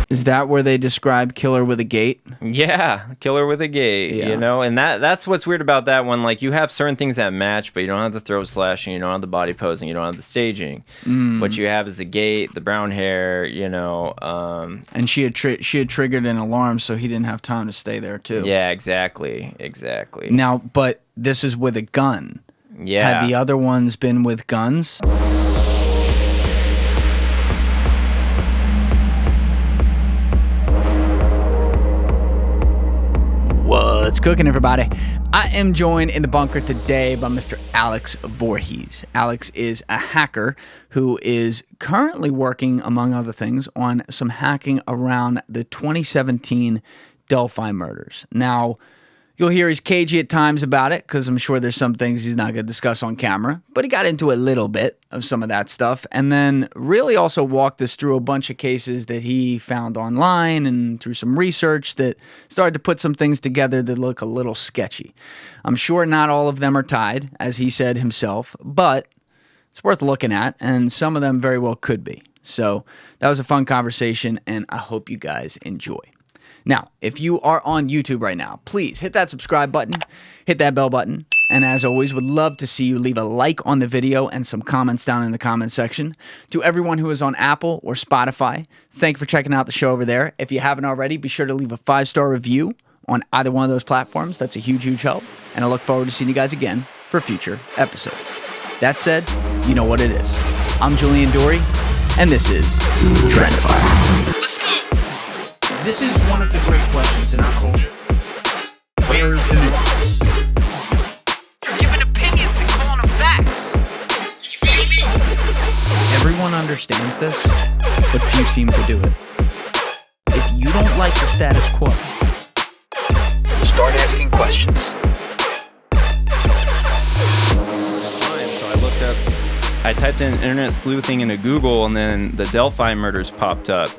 Is that where they describe killer with a gait? Yeah, killer with a gait, you know? And that's what's weird about that one. Like, you have certain things that match, but you don't have the throat slashing, you don't have the body posing, you don't have the staging. What you have is the gait, the brown hair, you know. And she had triggered an alarm, so he didn't have time to stay there, too. Yeah, exactly. Now, but this is with a gun. Yeah. Had the other ones been with guns? What's cooking, everybody? I am joined in the bunker today by Mr. Alex Voorhies. Alex is a hacker who is currently working, among other things, on some hacking around the 2017 Delphi murders. Now, you'll hear he's cagey at times about it because I'm sure there's some things he's not going to discuss on camera, but he got into a little bit of some of that stuff and then really also walked us through a bunch of cases that he found online and through some research that started to put some things together that look a little sketchy. I'm sure not all of them are tied, as he said himself, but it's worth looking at, and some of them very well could be. So that was a fun conversation, and I hope you guys enjoy. Now, if you are on YouTube right now, please hit that subscribe button, hit that bell button, and as always, would love to see you leave a like on the video and some comments down in the comment section. To everyone who is on Apple or Spotify, thank you for checking out the show over there. If you haven't already, be sure to leave a 5-star review on either one of those platforms. That's a huge, huge help, and I look forward to seeing you guys again for future episodes. That said, you know what it is. I'm Julian Dorey, and this is TRENDIFIER. Let's go! This is one of the great questions in our culture. Where is the nuance? You're giving opinions and calling them facts. You feel me? Everyone understands this, but few seem to do it. If you don't like the status quo, start asking questions. So I typed in internet sleuthing into Google, and then the Delphi murders popped up.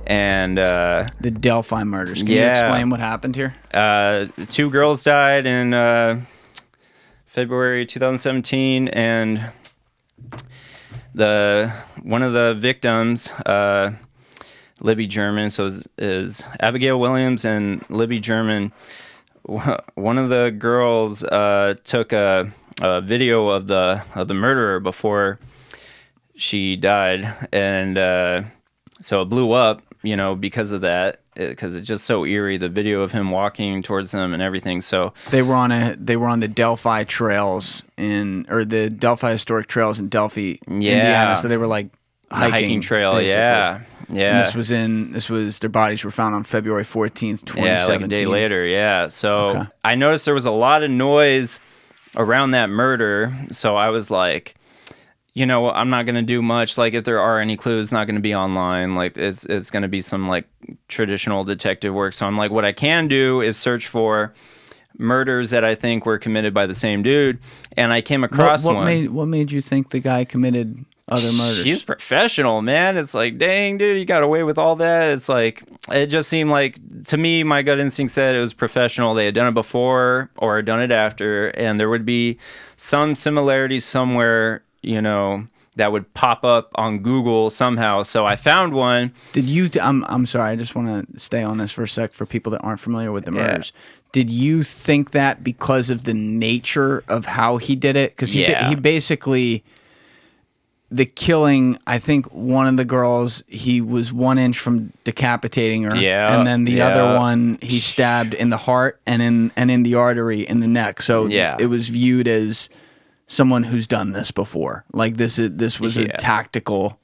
And the Delphi murders. Can you explain what happened here? 2 girls died in February 2017, and one of the victims, Libby German, so is Abigail Williams and Libby German. One of the girls took a video of the murderer before she died, and so it blew up. You know, because of that, because it's just so eerie, the video of him walking towards them and everything. So they were on the Delphi trails or the Delphi historic trails in Delphi, Indiana. So they were like hiking trail, basically. Yeah. And this was their bodies were found on February 14th, 2017. Yeah, like a day later. Yeah. So I noticed there was a lot of noise around that murder. So I was like, you know, I'm not going to do much. Like, if there are any clues, it's not going to be online. Like, it's going to be some, like, traditional detective work. So I'm like, what I can do is search for murders that I think were committed by the same dude. And I came across one. What made you think the guy committed other murders? He's professional, man. It's like, dang, dude, he got away with all that. It's like, it just seemed like, to me, my gut instinct said it was professional. They had done it before or done it after. And there would be some similarities somewhere, you know, that would pop up on Google somehow. So I found one. Did you? I'm sorry. I just want to stay on this for a sec for people that aren't familiar with the murders. Did you think that because of the nature of how he did it? Because he basically, the killing. I think one of the girls, he was 1 inch from decapitating her. Yeah. And then the other one, he stabbed in the heart and in the artery in the neck. So it was viewed as someone who's done this before. Like this was a tactical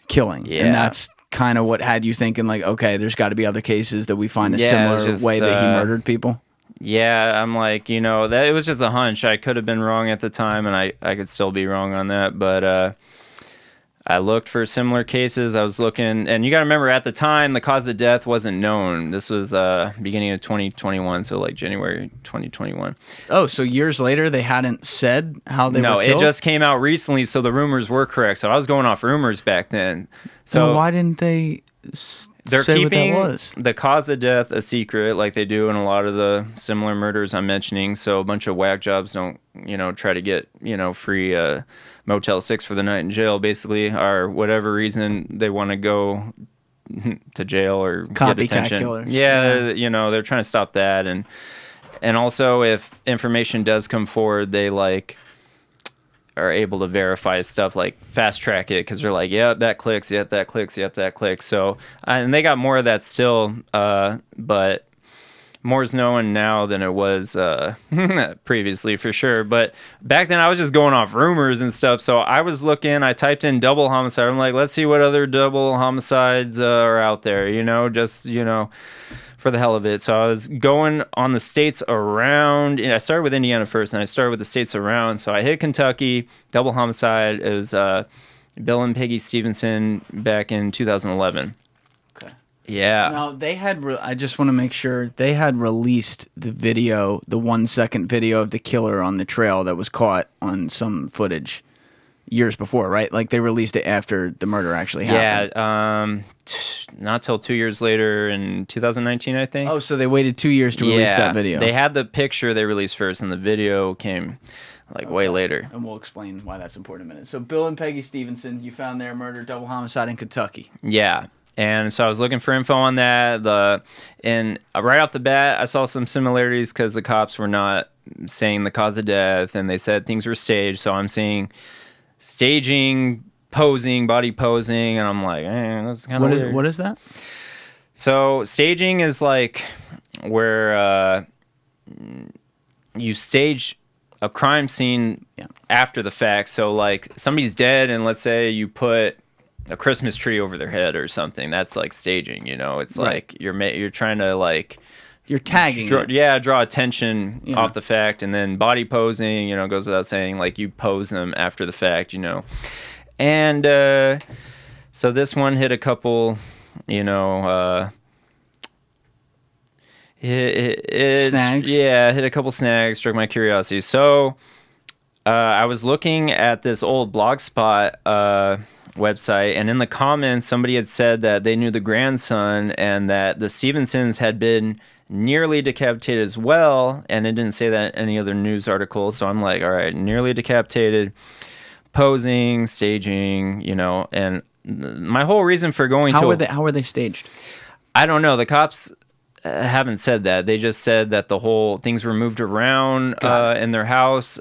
killing. Yeah. And that's kind of what had you thinking like, okay, there's got to be other cases that we find a similar way that he murdered people. Yeah, I'm like, you know, that it was just a hunch. I could have been wrong at the time, and I could still be wrong on that, but I looked for similar cases. I was looking, and you got to remember at the time, the cause of death wasn't known. This was beginning of 2021, so like January 2021. Oh, so years later, they hadn't said how they were killed? No, it just came out recently, so the rumors were correct. So I was going off rumors back then. So well, why didn't they they're say keeping what that was? The cause of death a secret, like they do in a lot of the similar murders I'm mentioning. So a bunch of whack jobs don't, try to get, free Motel 6 for the night in jail, basically, or whatever reason they want to go, to jail or get Copycat detention. killers. Yeah, you know, they're trying to stop that, and also if information does come forward, they like are able to verify stuff, like fast track it, because they're like, yeah, that clicks, yep, that clicks, yep, that clicks. So and they got more of that still, but more's known now than it was previously, for sure. But back then I was just going off rumors and stuff. So I was looking, I typed in double homicide. I'm like, let's see what other double homicides are out there, you know, just, you know, for the hell of it. So I was going on the states around. I started with Indiana first, and I started with the states around. So I hit Kentucky, double homicide. It was Bill and Peggy Stephenson back in 2011. Yeah. Now, they had, I just want to make sure, they had released the video, the 1 second video of the killer on the trail that was caught on some footage years before, right? Like, they released it after the murder actually happened. Yeah, not till 2 years later in 2019, I think. Oh, so they waited 2 years to release that video. They had the picture they released first, and the video came like way later. And we'll explain why that's important in a minute. So Bill and Peggy Stephenson, you found their murder, double homicide in Kentucky. Yeah. And so I was looking for info on that. And right off the bat, I saw some similarities because the cops were not saying the cause of death, and they said things were staged. So I'm seeing staging, posing, body posing, and I'm like, that's kind of weird. What is that? So staging is like where you stage a crime scene after the fact. So like somebody's dead, and let's say you put a Christmas tree over their head or something. That's like staging, you know. It's like you're trying to like you're tagging draw attention off the fact. And then body posing, you know, goes without saying, like you pose them after the fact, you know. And so this one hit a couple, you know, snags. Yeah, hit a couple snags, struck my curiosity. So I was looking at this old Blogspot website, and in the comments somebody had said that they knew the grandson and that the Stephensons had been nearly decapitated as well, and it didn't say that in any other news article. So I'm like, all right, nearly decapitated, posing, staging, you know. And my whole reason for going how were they staged? I don't know. The cops haven't said that. They just said that the whole things were moved around in their house.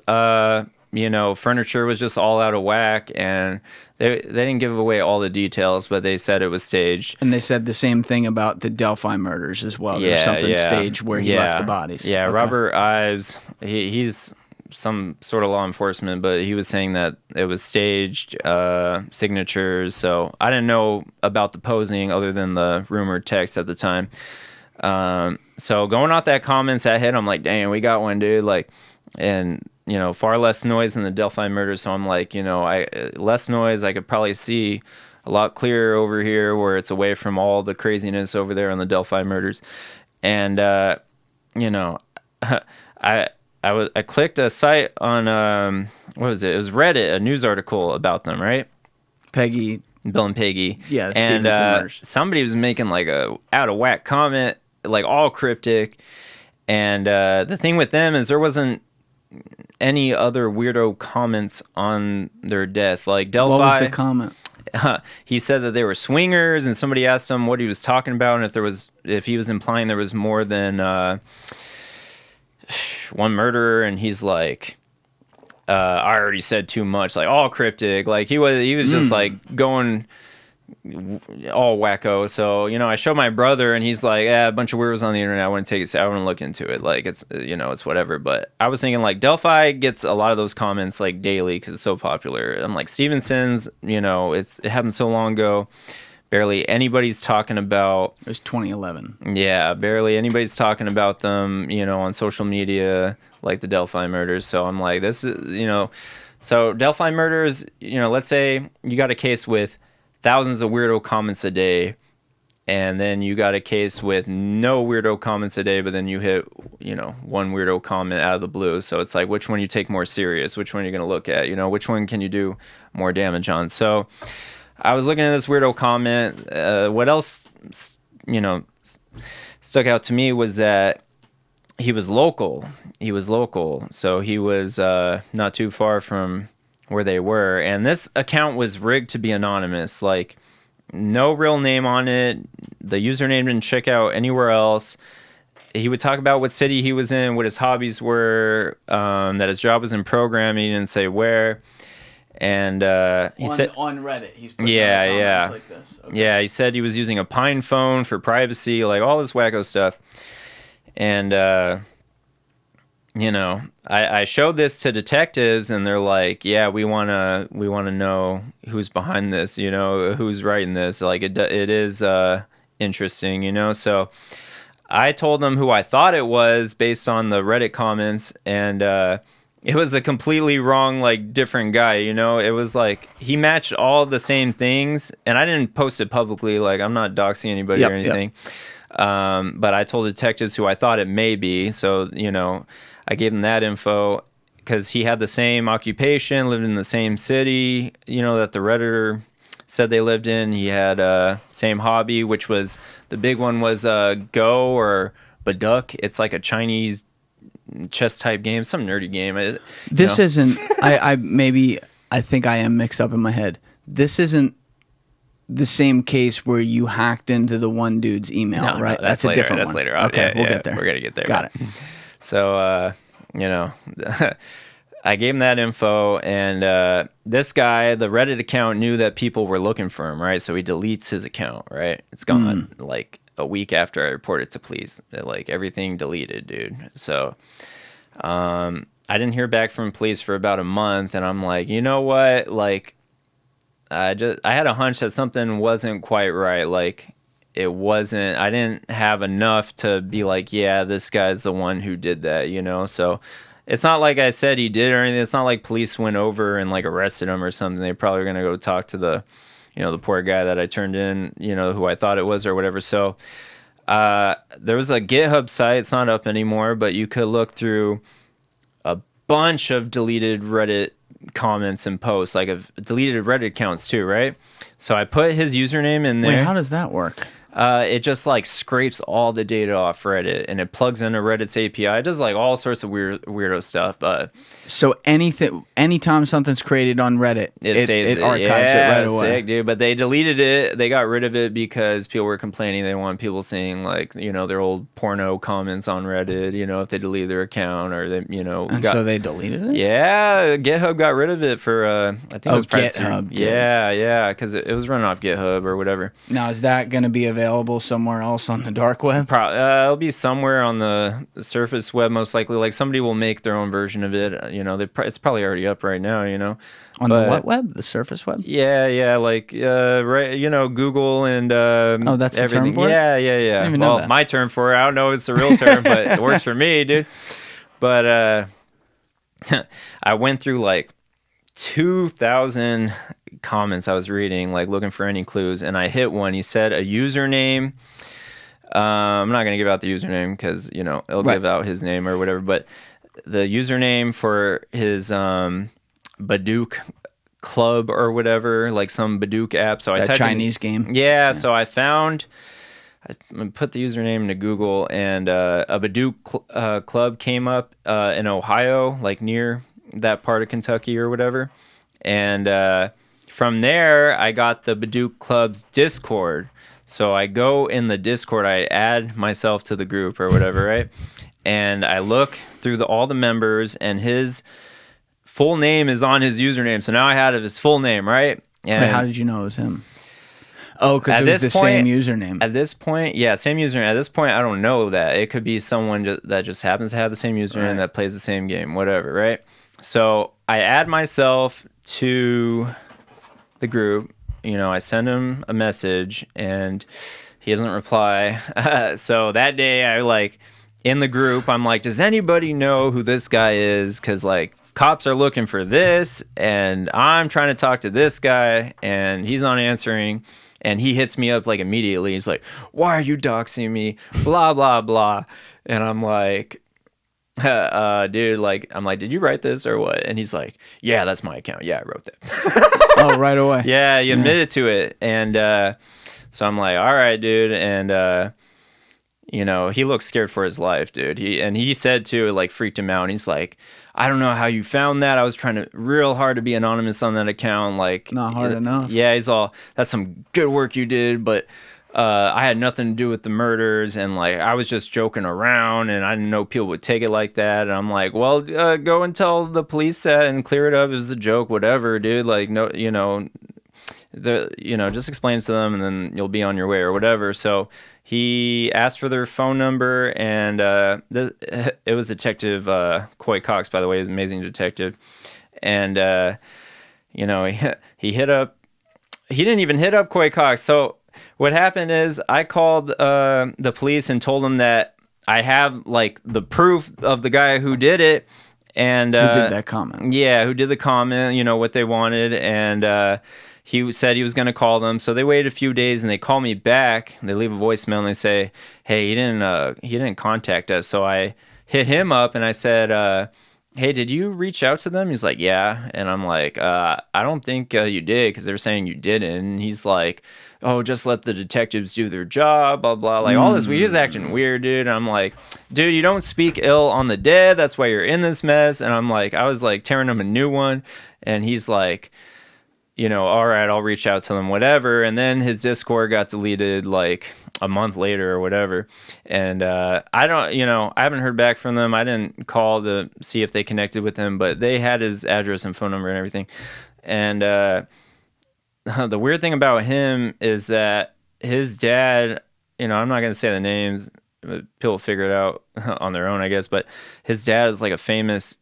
You know, furniture was just all out of whack, and they didn't give away all the details, but they said it was staged. And they said the same thing about the Delphi murders as well. There's something staged where he left the bodies. Yeah, okay. Robert Ives, he's some sort of law enforcement, but he was saying that it was staged, signatures. So I didn't know about the posing other than the rumored text at the time. So going off that comments that hit, I'm like, dang, we got one, dude. Like, and you know, far less noise than the Delphi murder. So I'm like, you know, less noise. I could probably see a lot clearer over here where it's away from all the craziness over there on the Delphi murders. And, you know, I clicked a site on, what was it? It was Reddit, a news article about them, right? Peggy. Bill and Peggy. Yeah. And somebody was making like a out of whack comment, like all cryptic. And the thing with them is there wasn't any other weirdo comments on their death. Like Delphi. What was the comment? He said that they were swingers, and somebody asked him what he was talking about, and if he was implying there was more than one murderer, and he's like, I already said too much, like all cryptic. Like he was just like going all wacko. So, you know, I showed my brother, and he's like, a bunch of weirdos on the internet. I want to look into it. Like, it's, you know, it's whatever. But I was thinking, like, Delphi gets a lot of those comments, like, daily because it's so popular. I'm like, Stephenson's, you know, it happened so long ago. Barely anybody's talking about. It was 2011. Yeah, barely anybody's talking about them, you know, on social media, like the Delphi murders. So I'm like, this is, you know, so Delphi murders, you know, let's say you got a case with thousands of weirdo comments a day, and then you got a case with no weirdo comments a day, but then you hit, you know, one weirdo comment out of the blue. So it's like, which one you take more serious? Which one you're going to look at? You know, which one can you do more damage on? So I was looking at this weirdo comment. What else, you know, stuck out to me was that he was local. So he was not too far from where they were, and this account was rigged to be anonymous. Like, no real name on it. The username didn't check out anywhere else. He would talk about what city he was in, what his hobbies were, that his job was in programming. He didn't say where. And he said on Reddit, he's putting comments like this. Okay. Yeah, he said he was using a Pine phone for privacy, like all this wacko stuff. And I showed this to detectives, and they're like, "Yeah, we wanna know who's behind this. Who's writing this. Like it is interesting. So I told them who I thought it was based on the Reddit comments, and it was a completely wrong, like, different guy. It was like he matched all the same things, and I didn't post it publicly. Like, I'm not doxing anybody or anything. But I told detectives who I thought it may be. So, I gave them that info because he had the same occupation, lived in the same city, that the Redditor said they lived in. He had same hobby, which was the big one was Go or Baduk. It's like a Chinese chess type game, some nerdy game. This isn't. I think I am mixed up in my head. This isn't the same case where you hacked into the one dude's email, right? No, that's later, a different that's one. later on. Okay, we'll get there. We're gonna get there. Got it. So, I gave him that info, and this guy, the Reddit account, knew that people were looking for him, right? So he deletes his account, right? It's gone like a week after I reported to police. Like, everything deleted, dude. So I didn't hear back from police for about a month, and I'm like, you know what? Like, I had a hunch that something wasn't quite right. Like, it wasn't, I didn't have enough to be like, yeah, this guy's the one who did that, So it's not like I said he did or anything. It's not like police went over and like arrested him or something. They probably were going to go talk to the, the poor guy that I turned in, who I thought it was or whatever. So there was a GitHub site. It's not up anymore, but you could look through a bunch of deleted Reddit comments and posts, like of deleted Reddit accounts too, right? So I put his username in there. Wait, how does that work? It just like scrapes all the data off Reddit, and it plugs into Reddit's API. It does like all sorts of weirdo stuff. So anytime something's created on Reddit, it archives it right away. Sick, dude. But they deleted it. They got rid of it because people were complaining. They want people seeing like their old porno comments on Reddit. If they delete their account or they so they deleted it. Yeah, GitHub got rid of it for I think it was privacy. GitHub. Yeah, because it was running off GitHub or whatever. Now is that going to be available somewhere else on the dark web? It'll be somewhere on the surface web, most likely. Like, somebody will make their own version of it. It's probably already up right now. On the what web? The surface web? Yeah. Like, right. Google and that's the everything. term for it? Yeah. I didn't even know that. My term for it. I don't know if it's a real term, but it works for me, dude. But I went through like 2,000 comments I was reading, like looking for any clues, and I hit one. He said a username. I'm not going to give out the username because it'll give out his name or whatever, but the username for his Baduk club or whatever, like some Baduk app. So I typed Chinese game. Yeah, so I put the username into Google, and a Baduk club came up in Ohio, like near that part of Kentucky or whatever. And from there, I got the Baduk Club's Discord. So I go in the Discord, I add myself to the group or whatever, right? And I look through all the members, and his full name is on his username. So now I had his full name, right? And wait, how did you know it was him? Oh, because it was the same username. At this point, yeah, same username. At this point, I don't know that. It could be someone that just happens to have the same username that plays the same game, whatever, right? So I add myself to the group. I send him a message, and he doesn't reply. So that day, in the group, I'm like, does anybody know who this guy is? Because, cops are looking for this, and I'm trying to talk to this guy, and he's not answering. And he hits me up, immediately. He's like, why are you doxing me? Blah, blah, blah. And I'm like, dude, I'm like, did you write this or what? And he's like, yeah, that's my account. Yeah, I wrote that. Oh, right away. Yeah, he admitted to it. And so I'm like, all right, dude. And he looked scared for his life, dude. He said too, it like freaked him out. He's like, I don't know how you found that. I was trying real hard to be anonymous on that account. Like, not hard enough. Yeah, he's all, that's some good work you did, but I had nothing to do with the murders, and like I was just joking around, and I didn't know people would take it like that. And I'm like, well, go and tell the police that and clear it up. It was a joke, whatever, dude. Like, no, just explain it to them, and then you'll be on your way or whatever. So he asked for their phone number, and it was Detective Coy Cox, by the way. He's an amazing detective. And he hit up. He didn't even hit up Coy Cox. So what happened is I called the police and told them that I have like the proof of the guy who did it, and who did that comment. Yeah, who did the comment, what they wanted, and he said he was going to call them. So they waited a few days, and they call me back. They leave a voicemail, and they say, hey, he didn't contact us. So I hit him up, and I said, hey, did you reach out to them? He's like, yeah. And I'm like, I don't think you did, because they're saying you didn't. And he's like, oh, just let the detectives do their job, blah, blah. Like, all this. He was acting weird, dude. And I'm like, dude, you don't speak ill on the dead. That's why you're in this mess. And I'm like, I was like tearing him a new one. And he's like, all right, I'll reach out to them, whatever. And then his Discord got deleted like a month later or whatever. And I haven't heard back from them. I didn't call to see if they connected with him, but they had his address and phone number and everything. And the weird thing about him is that his dad, I'm not going to say the names, but people figure it out on their own, I guess. But his dad is like a famous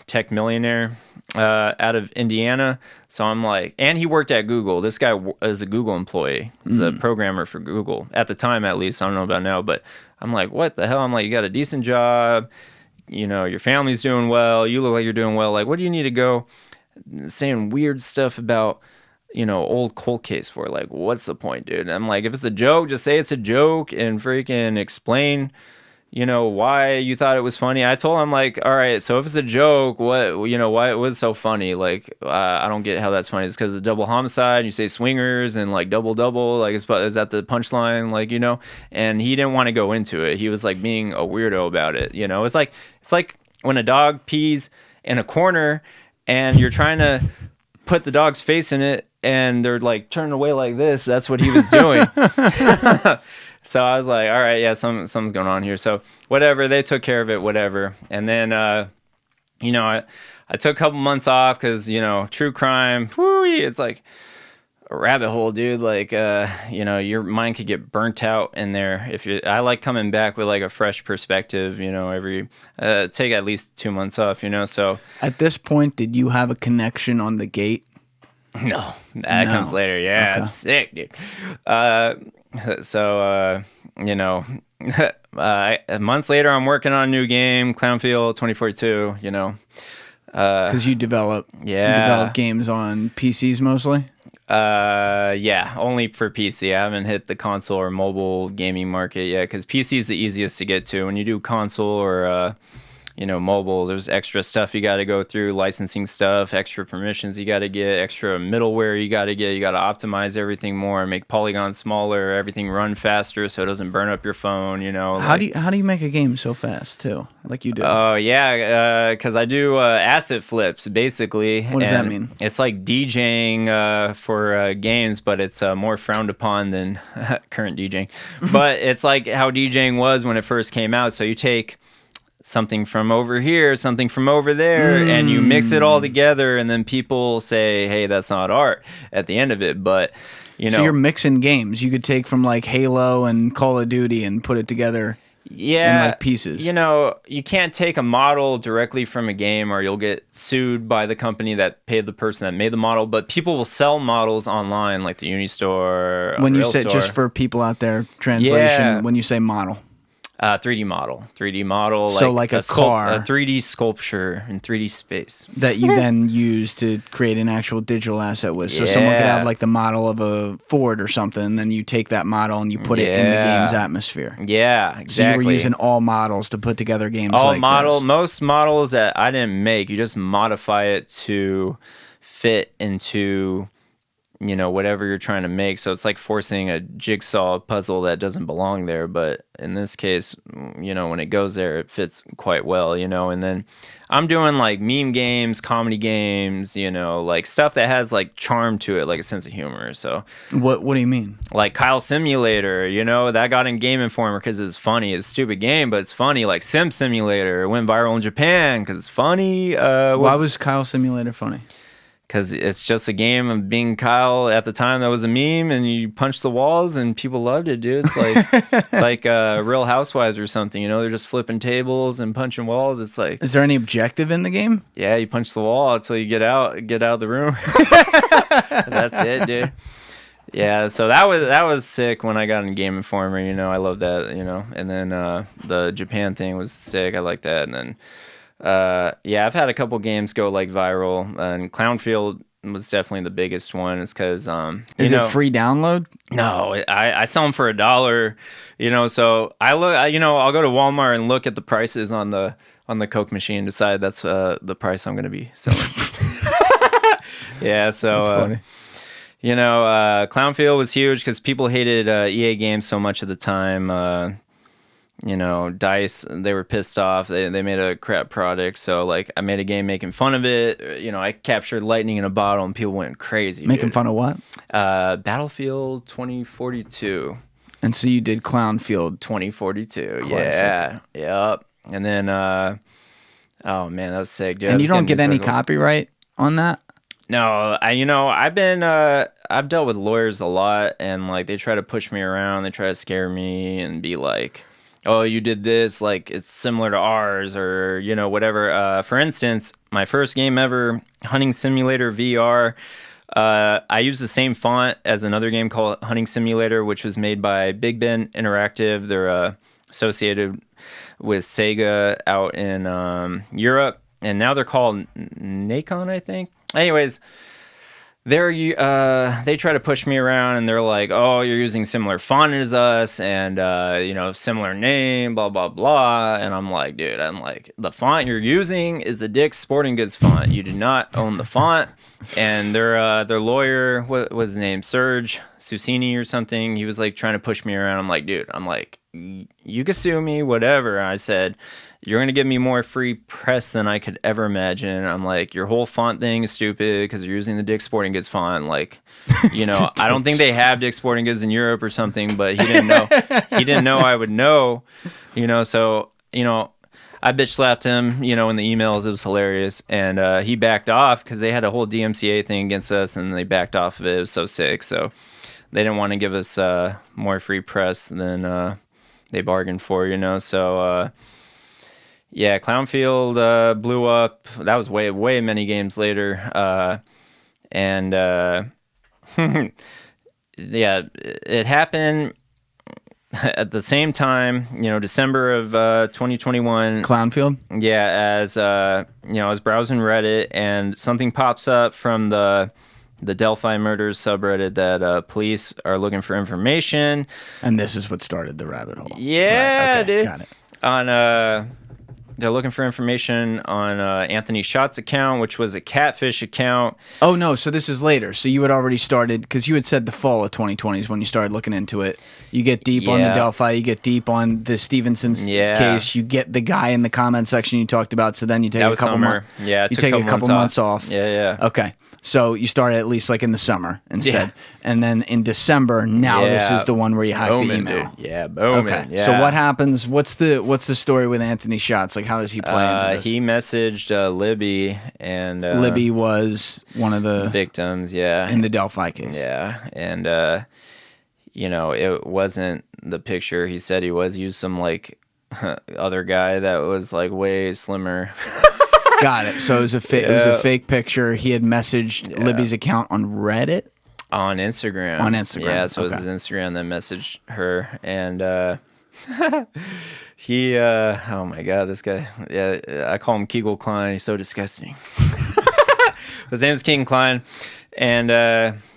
tech millionaire out of Indiana. So I'm like, and he worked at Google. This guy is a Google employee. He's a programmer for Google at the time, at least. I don't know about now, but I'm like, what the hell? I'm like, you got a decent job. Your family's doing well. You look like you're doing well. Like, what do you need to go saying weird stuff about, old cold case for? Like, what's the point, dude? And I'm like, if it's a joke, just say it's a joke and freaking explain, why you thought it was funny. I told him, like, all right, so if it's a joke, why it was so funny? Like, I don't get how that's funny. It's because of double homicide. You say swingers and like double, like, is that the punchline? Like, and he didn't want to go into it. He was like being a weirdo about it. It's like when a dog pees in a corner and you're trying to put the dog's face in it and they're like turning away like this. That's what he was doing. So I was like, all right, yeah, something's going on here. So whatever, they took care of it, whatever. And then, I took a couple months off because, true crime, it's like a rabbit hole, dude. Like, your mind could get burnt out in there. I like coming back with like a fresh perspective, every, take at least 2 months off, so. At this point, did you have a connection on the Gait? No, that comes later. Yeah, okay. Sick, dude. Months later, I'm working on a new game, Clownfield 2042, Because you develop games on PCs mostly? Yeah, only for PC. I haven't hit the console or mobile gaming market yet, because PC is the easiest to get to. When you do console or mobile, there's extra stuff you got to go through, licensing stuff, extra permissions you got to get, extra middleware you got to get. You got to optimize everything more, make polygons smaller, everything run faster so it doesn't burn up your phone. How do you make a game so fast too, like you do? Oh yeah, because I do asset flips basically. What does that mean? It's like DJing for games, but it's more frowned upon than current DJing. But it's like how DJing was when it first came out. So you take something from over here, something from over there, and you mix it all together, and then people say, hey, that's not art at the end of it. But so you're mixing games. You could take from like Halo and Call of Duty and put it together in like pieces. You can't take a model directly from a game or you'll get sued by the company that paid the person that made the model. But people will sell models online, like the Unistore. When you say, just for people out there, translation, when you say model. 3D model. So like a car. A 3D sculpture in 3D space. That you then use to create an actual digital asset with. So someone could have like the model of a Ford or something, and then you take that model and you put it in the game's atmosphere. Yeah, exactly. So you were using all models to put together games like this. Most models that I didn't make, you just modify it to fit into whatever you're trying to make. So it's like forcing a jigsaw puzzle that doesn't belong there. But in this case, when it goes there, it fits quite well, and then I'm doing like meme games, comedy games, like stuff that has like charm to it, like a sense of humor. So what do you mean? Like Kyle Simulator, that got in Game Informer because it's funny. It's a stupid game, but it's funny. Like Sim Simulator, it went viral in Japan because it's funny. Why was Kyle Simulator funny? Because it's just a game of being Kyle. At the time, that was a meme, and you punch the walls, and people loved it, dude. It's like Real Housewives or something. They're just flipping tables and punching walls. It's like, is there any objective in the game? Yeah, you punch the wall until you get out of the room. That's it, dude. Yeah, so that was sick when I got in Game Informer. I love that. And then the Japan thing was sick. I like that, and then. I've had a couple games go like viral, and Clownfield was definitely the biggest one. It's because is it free download? No, I sell them for $1. So I look. I'll go to Walmart and look at the prices on the Coke machine, and decide that's the price I'm going to be selling. Yeah, so that's funny. Clownfield was huge because people hated EA games so much at the time. DICE, they were pissed off. They made a crap product. So, like, I made a game making fun of it. I captured lightning in a bottle, and people went crazy. Making fun of what? Battlefield 2042. And so you did Clownfield 2042. Classic. Yeah. Yep. And then, oh, man, that was sick, dude. And you don't get any copyright on that? No, I've dealt with lawyers a lot, and, like, they try to push me around. They try to scare me and be like, oh, you did this, like, it's similar to ours, or, whatever. For instance, my first game ever, Hunting Simulator VR, I used the same font as another game called Hunting Simulator, which was made by Big Ben Interactive. They're associated with Sega out in Europe, and now they're called Nacon, I think. Anyways, they try to push me around, and they're like, oh, you're using similar font as us, and similar name, blah blah blah. And I'm like, dude, the font you're using is a Dick's Sporting Goods font. You do not own the font. And their lawyer, what was his name, Serge Susini or something, he was like trying to push me around. I'm like, dude, you can sue me, whatever. I said, you're going to give me more free press than I could ever imagine. I'm like, your whole font thing is stupid because you're using the Dick's Sporting Goods font. Like, I don't think they have Dick's Sporting Goods in Europe or something, but he didn't know. He didn't know I would know, so, I bitch slapped him, in the emails. It was hilarious. And he backed off because they had a whole DMCA thing against us, and they backed off of it. It was so sick. So they didn't want to give us more free press than they bargained for, So, yeah, Clownfield blew up. That was way many games later. Yeah, it happened at the same time, December of 2021. Clownfield? Yeah, as I was browsing Reddit, and something pops up from the Delphi murders subreddit that police are looking for information. And this is what started the rabbit hole. Yeah, right. Okay, dude. got it. They're looking for information on Anthony Schott's account, which was a catfish account. Oh, no. So this is later. So you had already started, because you had said the fall of 2020 is when you started looking into it. You get deep on the Delphi. You get deep on the Stephenson case. You get the guy in the comment section you talked about. So then you take a couple months. Yeah, you take a couple months off. Yeah. Okay. So you started at least like in the summer instead. Yeah. And then in December, this is the one where you hack the email. Dude. Yeah, boom. Okay. Yeah. So what happens? What's the story with Anthony Schatz? Like, how does he play into this? He messaged Libby, and Libby was one of the victims, in the Delphi case. Yeah. And it wasn't the picture he said he was. He used some like other guy that was like way slimmer. Got it. So it was a fake picture. He had messaged Libby's account on Reddit? On Instagram. Yeah, so it was his Instagram that messaged her. And he, oh my God, this guy. Yeah, I call him Kegel Klein. He's so disgusting. His name is Keegan Klein. And,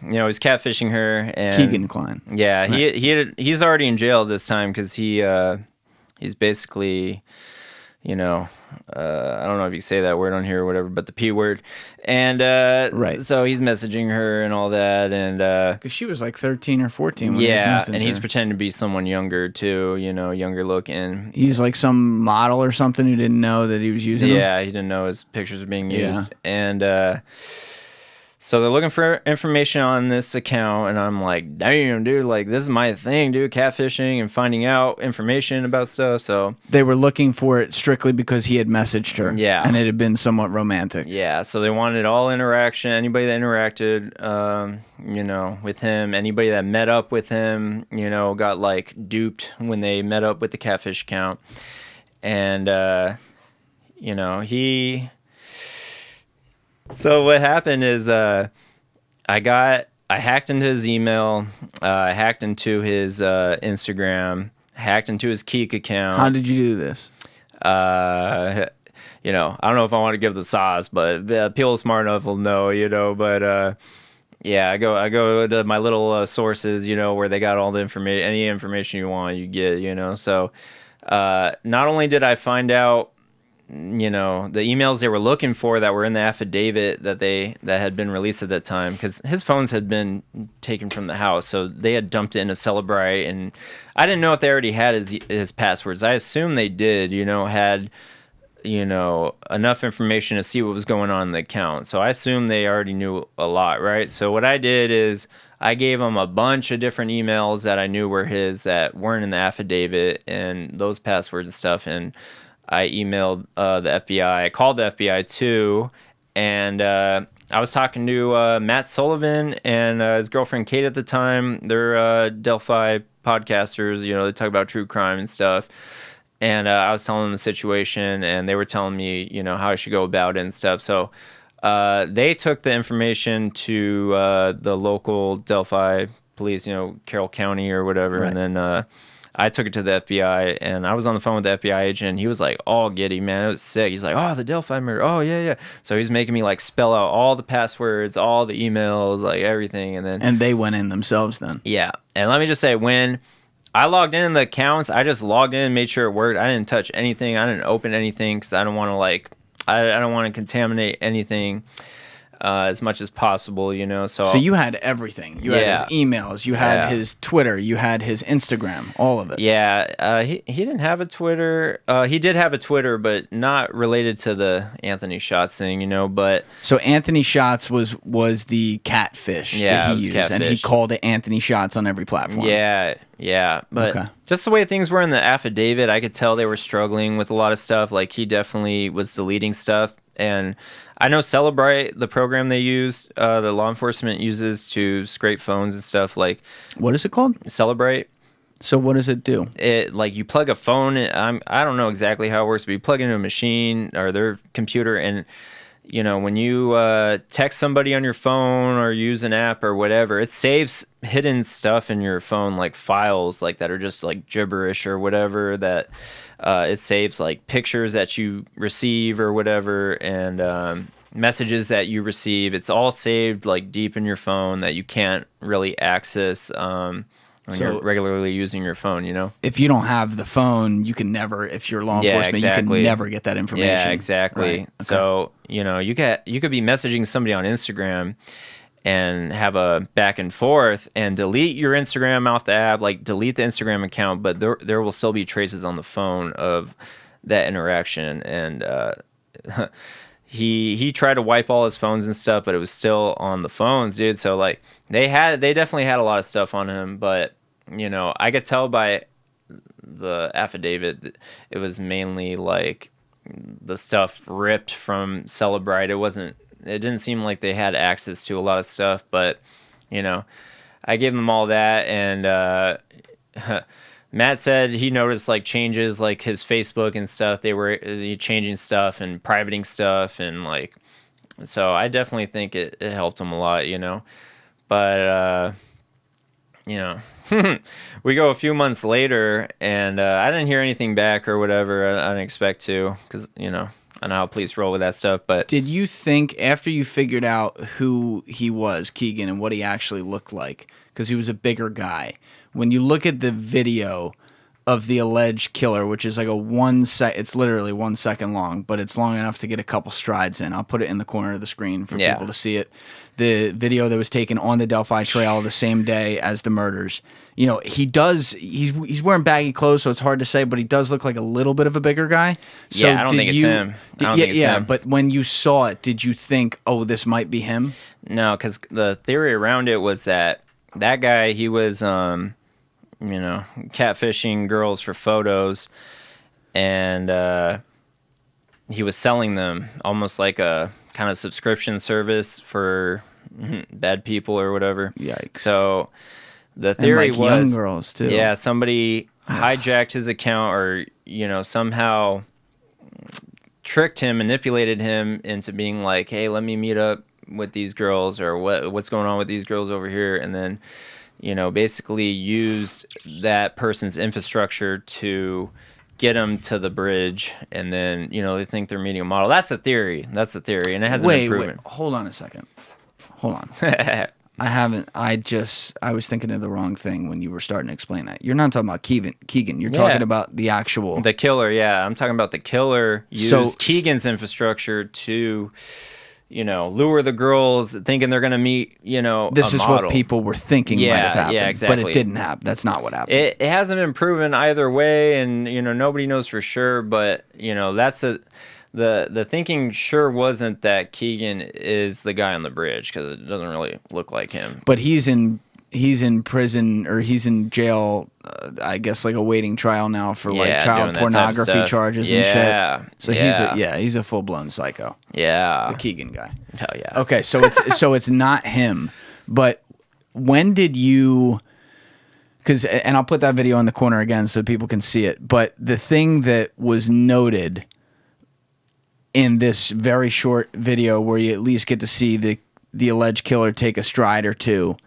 he's catfishing her. And Keegan Klein. Yeah, he's already in jail this time because he's basically... I don't know if you say that word on here or whatever, but the P word. And Right. so he's messaging her and all that. And Because she was like 13 or 14 when he was yeah, messaging and he's her. pretending to be someone younger too, younger looking. He's like some model or something who didn't know that he was using them. Yeah, he didn't know his pictures were being Yeah. used. And so they're looking for information on this account, and I'm like, damn, dude, like, this is my thing, dude, catfishing and finding out information about stuff. So They were looking for it strictly because he had messaged her. Yeah. And it had been somewhat romantic. yeah, so they wanted all interaction, anybody that interacted, with him, anybody that met up with him, got like duped when they met up with the catfish account. And, So what happened is I hacked into his email, I hacked into his Instagram, hacked into his KiIIer account. How did you do this? I don't know if I want to give the sauce, but people smart enough will know, but yeah, I go to my little sources, where they got all the information, any information you want, you get, so not only did I find out the emails they were looking for that were in the affidavit that had been released at that time, because his phones had been taken from the house, so they had dumped it in a Celebrite, and I didn't know if they already had his passwords. I assume they did, had enough information to see what was going on in the account. So I assume they already knew a lot, right? So what I did is I gave him a bunch of different emails that I knew were his that weren't in the affidavit and those passwords and stuff, and I emailed the FBI. I called the FBI too, and I was talking to Matt Sullivan and his girlfriend Gait at the time. They're Delphi podcasters. They talk about true crime and stuff. And I was telling them the situation, and they were telling me, how I should go about it and stuff. So they took the information to the local Delphi police, Carroll County or whatever, Right. and then I took it to the FBI, and I was on the phone with the FBI agent, and he was like all giddy, man. It was sick. He's like, oh, the Delphi murder. Oh, yeah. So he's making me like spell out all the passwords, all the emails, like everything. And they went in themselves then. Yeah. And let me just say, when I logged in the accounts, I just logged in, made sure it worked. I didn't touch anything. I didn't open anything because I don't want to I don't want to contaminate anything as much as possible, So you had everything. You had his emails. You had his Twitter. You had his Instagram. All of it. Yeah. He didn't have a Twitter. He did have a Twitter, but not related to the Anthony Shots thing, but... So Anthony Shots was the catfish that he used. Catfish. And he called it Anthony Shots on every platform. Yeah. But just the way things were in the affidavit, I could tell they were struggling with a lot of stuff. Like, he definitely was deleting stuff. And I know Celebrite, the program they use, the law enforcement uses to scrape phones and stuff. Like, what is it called? Celebrite. So what does it do? It, like, you plug a phone in, I don't know exactly how it works, but you plug it into a machine or their computer, and when you text somebody on your phone or use an app or whatever, it saves hidden stuff in your phone, like files like that are just like gibberish or whatever, that it saves like pictures that you receive or whatever, and messages that you receive. It's all saved like deep in your phone that you can't really access when you're regularly using your phone, If you don't have the phone, you can never, if you're law enforcement, you can never get that information. Yeah, exactly. Right. Okay. So, you could be messaging somebody on Instagram and have a back and forth and delete your Instagram off the app, like delete the Instagram account, but there will still be traces on the phone of that interaction. And he tried to wipe all his phones and stuff, but it was still on the phones, dude. So like they definitely had a lot of stuff on him, but I could tell by the affidavit that it was mainly like the stuff ripped from Celebrite. It didn't seem like they had access to a lot of stuff, but I gave them all that, and Matt said he noticed like changes, like his Facebook and stuff. They were changing stuff and privating stuff, and like, so I definitely think it helped him a lot, but we go a few months later, and I didn't hear anything back or whatever. I didn't expect to, because I know how police roll with that stuff. But did you think, after you figured out who he was, Keegan, and what he actually looked like, because he was a bigger guy, when you look at the video of the alleged killer, which is like it's literally 1 second long, but it's long enough to get a couple strides in. I'll put it in the corner of the screen for people to see it. The video that was taken on the Delphi Trail the same day as the murders. You know, he's wearing baggy clothes, so it's hard to say, but he does look like a little bit of a bigger guy. So I don't think it's him. But when you saw it, did you think, oh, this might be him? No, because the theory around it was that guy, he was, catfishing girls for photos, and he was selling them almost like a kind of subscription service for bad people or whatever. Yikes. So the theory was young girls too. Yeah, somebody hijacked his account or, somehow tricked him, manipulated him into being like, hey, let me meet up with these girls, or what's going on with these girls over here, and then basically used that person's infrastructure to get them to the bridge, and then they think they're meeting a model. That's the theory, and it hasn't been proven. Wait, hold on a second. Hold on. I was thinking of the wrong thing when you were starting to explain that. You're not talking about Keegan. You're talking about the killer. Yeah, I'm talking about the killer used Keegan's infrastructure to lure the girls, thinking they're going to meet, this is model. What people were thinking might have happened. Yeah, exactly. But it didn't happen. That's not what happened. It hasn't been proven either way, and, nobody knows for sure, but, that's the thinking sure wasn't that Keegan is the guy on the bridge, because it doesn't really look like him. But he's in prison, or he's in jail, I guess, like awaiting trial now for like child pornography charges and shit. So he's a full-blown psycho. Yeah. The Keegan guy. Oh yeah. Okay, so it's not him. But when did you, and I'll put that video in the corner again so people can see it, but the thing that was noted in this very short video, where you at least get to see the alleged killer take a stride or two,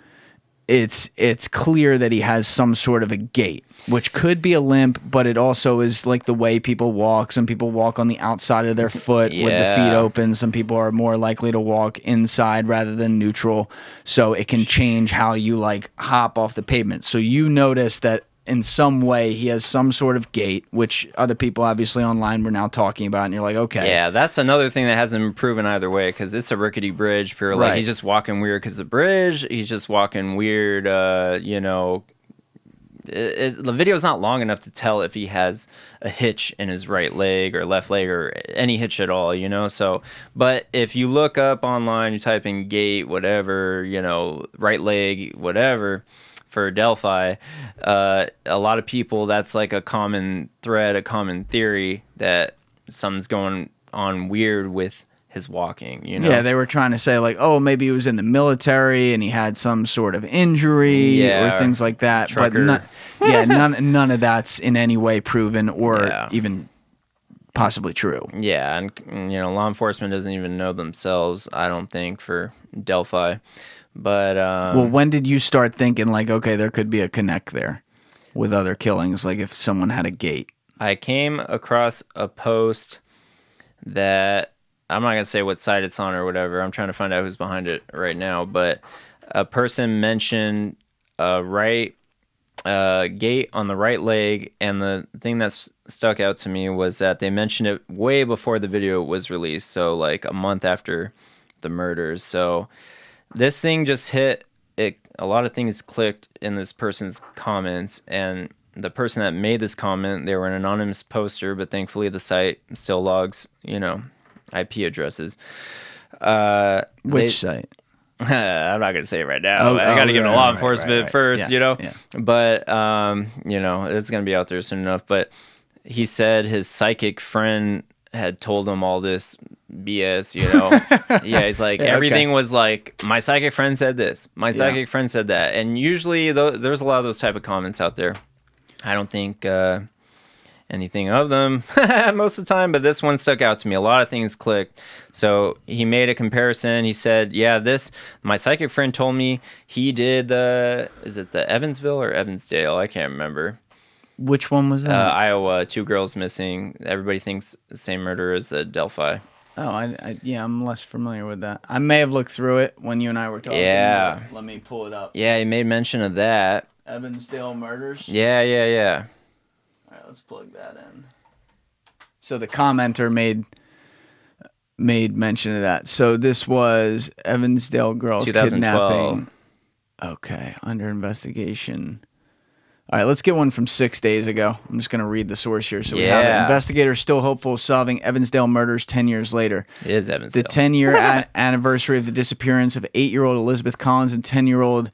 it's clear that he has some sort of a gait, which could be a limp, but it also is like the way people walk. Some people walk on the outside of their foot with the feet open. Some people are more likely to walk inside rather than neutral. So it can change how you like hop off the pavement. So you notice that in some way he has some sort of gait, which other people obviously online were now talking about, and you're like, okay. Yeah, that's another thing that hasn't been proven either way, because it's a rickety bridge. People are like, he's just walking weird because of the bridge. He's just walking weird, the video's not long enough to tell if he has a hitch in his right leg or left leg or any hitch at all, so, but if you look up online, you type in gait, whatever, right leg, whatever, for Delphi, a lot of people, that's like a common thread, a common theory that something's going on weird with his walking, Yeah, they were trying to say like, oh, maybe he was in the military and he had some sort of injury or things like that. Trucker. But none of that's in any way proven or even possibly true. Yeah, and law enforcement doesn't even know themselves, I don't think, for Delphi. But well, when did you start thinking like, okay, there could be a connect there with other killings, like if someone had a gait? I came across a post that, I'm not gonna say what site it's on or whatever. I'm trying to find out who's behind it right now. But a person mentioned a gait on the right leg, and the thing that stuck out to me was that they mentioned it way before the video was released, so like a month after the murders. So this thing just hit it. A lot of things clicked in this person's comments, and the person that made this comment, they were an anonymous poster, but thankfully the site still logs, IP addresses. Which site? I'm not gonna say it right now. I gotta give it to law enforcement first, Yeah. But it's gonna be out there soon enough. But he said his psychic friend had told him all this BS, Yeah, he's like, everything was like, my psychic friend said this, my psychic friend said that. And usually there's a lot of those type of comments out there. I don't think anything of them most of the time, but this one stuck out to me. A lot of things clicked. So he made a comparison. He said, my psychic friend told me he did is it the Evansville or Evansdale? I can't remember. Which one was that? Iowa, 2 girls missing. Everybody thinks the same murder as the Delphi. Oh, I'm less familiar with that. I may have looked through it when you and I were talking. Yeah. Let me pull it up. Yeah, he made mention of that. Evansdale murders? Yeah. let's plug that in. So the commenter made mention of that. So this was Evansdale girls 2012. kidnapping. Okay, under investigation. All right, let's get one from 6 days ago. I'm just going to read the source here. So we have it. Investigators still hopeful of solving Evansdale murders 10 years later. It is Evansdale. The 10-year anniversary of the disappearance of 8-year-old Elizabeth Collins and 10-year-old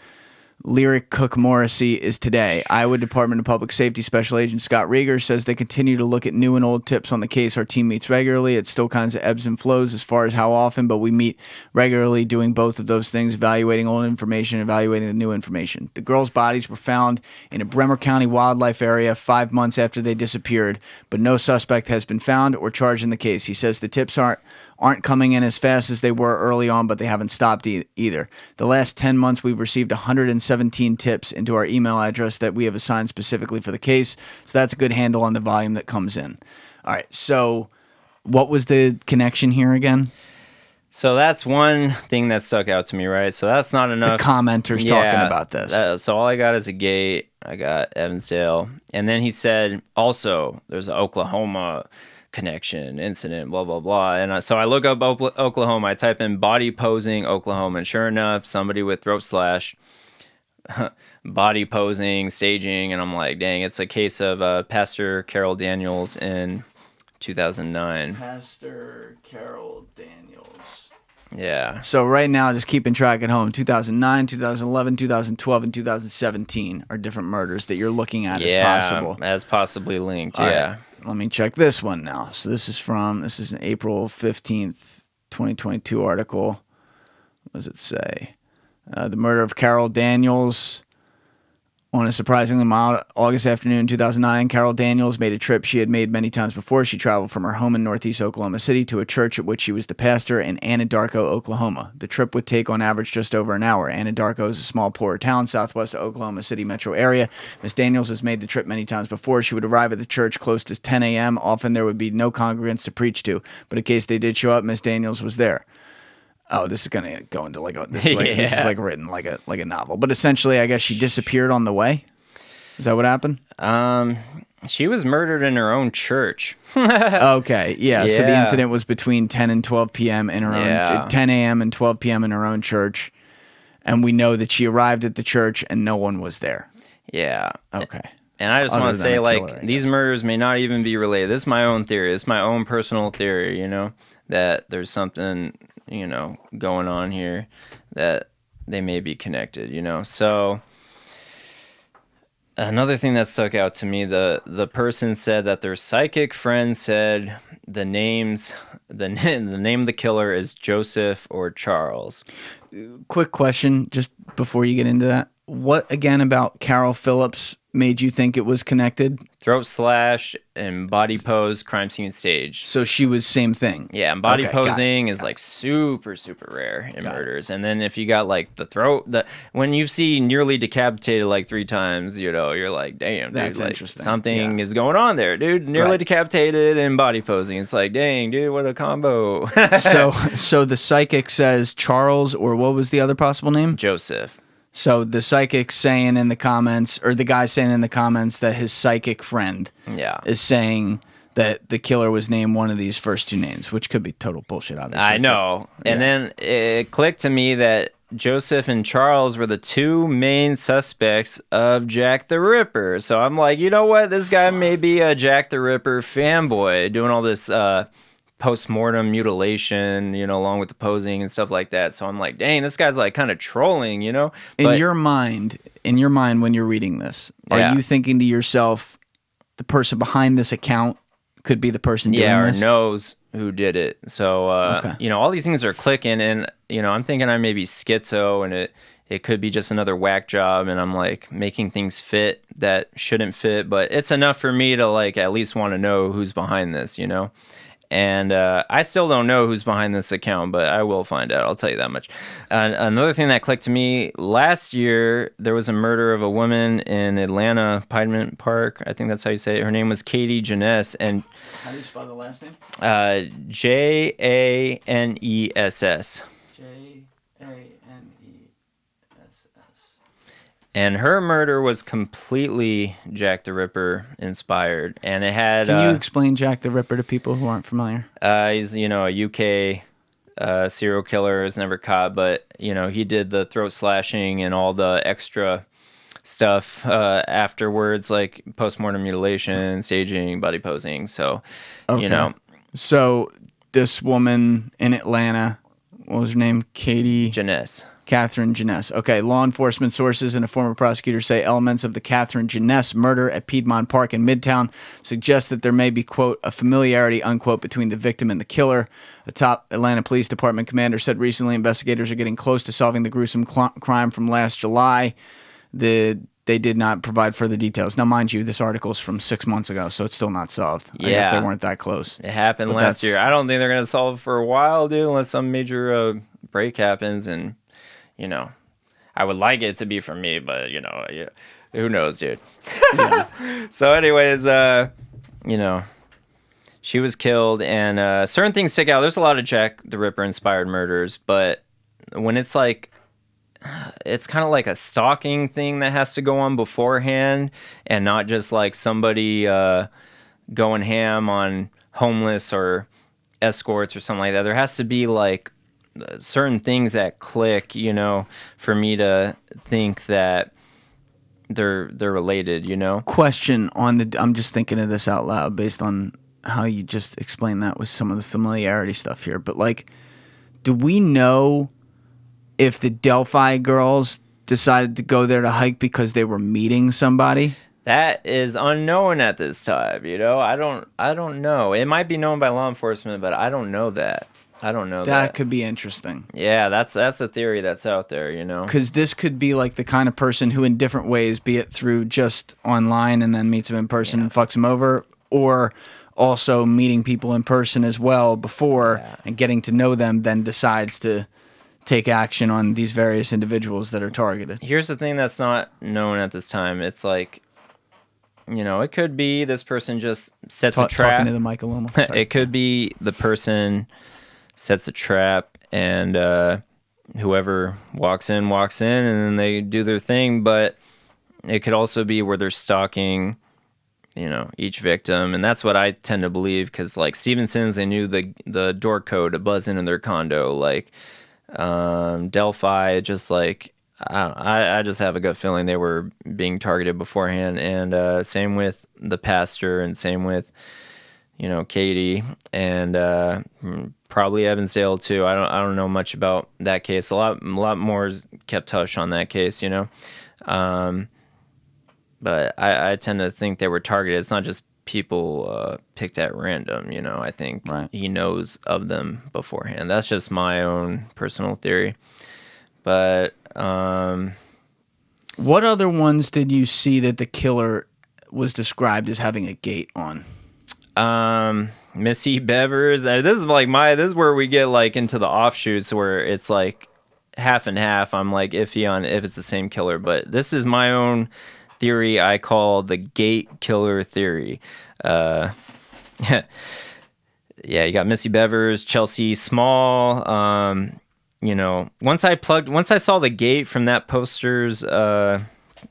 Lyric Cook Morrissey is today. Iowa Department of Public Safety Special Agent Scott Rieger says they continue to look at new and old tips on the case. Our team meets regularly. It still kinds of ebbs and flows as far as how often, but we meet regularly doing both of those things, evaluating old information, evaluating the new information. The girls' bodies were found in a Bremer County wildlife area 5 months after they disappeared, but no suspect has been found or charged in the case. He says the tips aren't coming in as fast as they were early on, but they haven't stopped either. The last 10 months, we've received 117 tips into our email address that we have assigned specifically for the case. So that's a good handle on the volume that comes in. All right. So what was the connection here again? So that's one thing that stuck out to me, right? So that's not enough. The commenters talking about this. So all I got is a Gait. I got Evansdale. And then he said, also, there's an Oklahoma connection, incident, blah, blah, blah. And so I look up Oklahoma. I type in body posing Oklahoma. And sure enough, somebody with throat slash, body posing, staging. And I'm like, dang, it's a case of Pastor Carol Daniels in 2009. Pastor Carol Daniels. Yeah. So right now, just keeping track at home, 2009, 2011, 2012, and 2017 are different murders that you're looking at as possible. As possibly linked, All yeah. right. Let me check this one now. So this is an April 15th, 2022 article. What does it say? The murder of Carol Daniels. On a surprisingly mild August afternoon 2009, Carol Daniels made a trip she had made many times before. She traveled from her home in northeast Oklahoma City to a church at which she was the pastor in Anadarko, Oklahoma. The trip would take on average just over an hour. Anadarko is a small, poorer town southwest of Oklahoma City metro area. Miss Daniels has made the trip many times before. She would arrive at the church close to 10 a.m. Often there would be no congregants to preach to, but in case they did show up, Miss Daniels was there. Oh, this is gonna go into this is like written like a novel. But essentially, I guess she disappeared on the way. Is that what happened? She was murdered in her own church. Okay, yeah. So the incident was between 10 and 12 p.m. in her own 10 a.m. and 12 p.m. in her own church, and we know that she arrived at the church and no one was there. Yeah. Okay. And I just want to say, like, these murders may not even be related. This is my own theory. It's my own personal theory, that there's something, going on here that they may be connected, So another thing that stuck out to me, the person said that their psychic friend said the name of the killer is Joseph or Charles. Quick question, just before you get into that. What, again, about Carol Phillips made you think it was connected? Throat slash and body pose, crime scene stage. So she was same thing. Yeah, and body posing is like super, super rare in murders. And then if you got like the throat, when you see nearly decapitated like 3 times, you're like, damn, dude, that's like, interesting. Something is going on there, dude. Nearly decapitated and body posing. It's like, dang, dude, what a combo. So the psychic says Charles, or what was the other possible name? Joseph. So the psychic saying in the comments, or the guy saying in the comments that his psychic friend is saying that the killer was named one of these first 2 names, which could be total bullshit, obviously. I know. But, and then it clicked to me that Joseph and Charles were the 2 main suspects of Jack the Ripper. So I'm like, you know what? This guy may be a Jack the Ripper fanboy doing all this post-mortem mutilation, along with the posing and stuff like that. So I'm like, dang, this guy's like kind of trolling, But, in your mind when you're reading this, are you thinking to yourself, the person behind this account could be the person doing this? Yeah, or knows who did it. So, all these things are clicking, and, I'm thinking I may be schizo, and it could be just another whack job, and I'm like making things fit that shouldn't fit, but it's enough for me to like at least want to know who's behind this, And I still don't know who's behind this account, but I will find out. I'll tell you that much. Another thing that clicked to me, last year, there was a murder of a woman in Atlanta, Piedmont Park. I think that's how you say it. Her name was Katie Janess. And how do you spell the last name? Janess. Janess. And her murder was completely Jack the Ripper inspired, and it had. Can you explain Jack the Ripper to people who aren't familiar? He's a UK serial killer, is never caught, but he did the throat slashing and all the extra stuff afterwards, like postmortem mutilation, staging, body posing. So, So this woman in Atlanta, what was her name? Catherine Jeunesse. Okay, law enforcement sources and a former prosecutor say elements of the Catherine Jeunesse murder at Piedmont Park in Midtown suggest that there may be, quote, a familiarity, unquote, between the victim and the killer. A top Atlanta Police Department commander said recently investigators are getting close to solving the gruesome crime from last July. They did not provide further details. Now, mind you, this article is from 6 months ago, so it's still not solved. Yeah. I guess they weren't that close. It happened last year. I don't think they're going to solve it for a while, dude, unless some major break happens and... I would like it to be for me, but who knows, dude. Yeah. So, anyways, she was killed, and certain things stick out. There's a lot of Jack the Ripper inspired murders, but when it's like, it's kind of like a stalking thing that has to go on beforehand, and not just like somebody going ham on homeless or escorts or something like that. There has to be like certain things that click, for me to think that they're related, Question on I'm just thinking of this out loud based on how you just explained that with some of the familiarity stuff here. But like, do we know if the Delphi girls decided to go there to hike because they were meeting somebody? That is unknown at this time, I don't know. It might be known by law enforcement, but I don't know that. That could be interesting. Yeah, that's a theory that's out there, Because this could be like the kind of person who in different ways, be it through just online and then meets them in person and fucks them over, or also meeting people in person as well before and getting to know them, then decides to take action on these various individuals that are targeted. Here's the thing that's not known at this time. It's like, it could be this person just sets a trap. Talking to the mic a little more. It could be the person sets a trap, and whoever walks in, and then they do their thing. But it could also be where they're stalking, each victim, and that's what I tend to believe. Because like Stephenson's, they knew the door code to buzz into their condo. Like Delphi, just like I just have a gut feeling they were being targeted beforehand. And same with the pastor, and same with Katie, and probably Evansdale too. I don't know much about that case. A lot more is kept hush on that case, but I tend to think they were targeted. It's not just people picked at random, I think he knows of them beforehand. That's just my own personal theory. But what other ones did you see that the killer was described as having a gait on? Missy Bevers. This is where we get like into the offshoots where it's like half and half. I'm like iffy on if it's the same killer, but this is my own theory I call the Gait killer theory. Yeah, you got Missy Bevers, Chelsea Small. Once I saw the Gait from that poster's,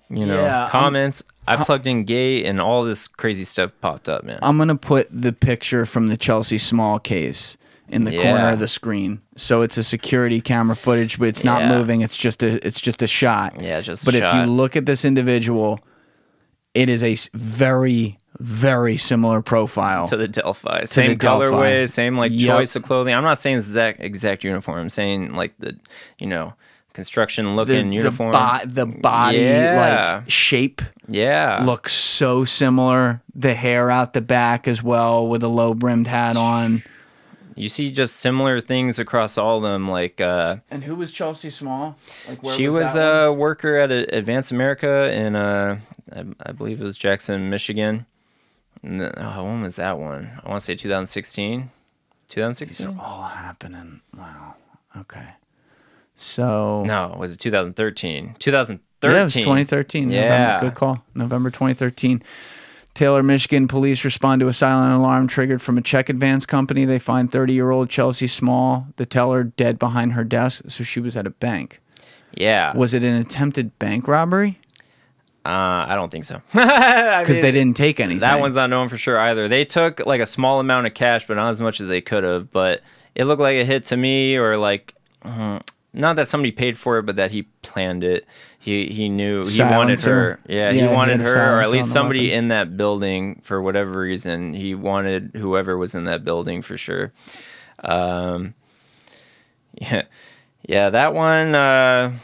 comments, I plugged in Gait and all this crazy stuff popped up, man. I'm going to put the picture from the Chelsea Small case in the corner of the screen. So it's a security camera footage, but it's not moving. It's just a shot. Yeah, just a shot. But if you look at this individual, it is a very, very similar profile to the Delphi. Same colorway, same choice of clothing. I'm not saying exact uniform. I'm saying like the, construction looking uniform. The body shape looks so similar. The hair out the back as well with a low brimmed hat on. You see just similar things across all of them. And who was Chelsea Small? She was a worker at Advance America in I believe it was Jackson, Michigan. And when was that one? I want to say 2016. 2016. These are all happening. Wow. Okay. So no, was it 2013? 2013. Yeah, it was 2013. Yeah, November, good call. November 2013. Taylor, Michigan police respond to a silent alarm triggered from a check advance company. They find 30-year-old Chelsea Small, the teller, dead behind her desk. So she was at a bank. Yeah. Was it an attempted bank robbery? I don't think so. Because they didn't take anything. That one's not known for sure either. They took like a small amount of cash, but not as much as they could have. But it looked like a hit to me, or like not that somebody paid for it, but that he planned it. He knew he wanted her. Yeah, he wanted her, or at least somebody in that building for whatever reason. He wanted whoever was in that building for sure. Yeah, that one.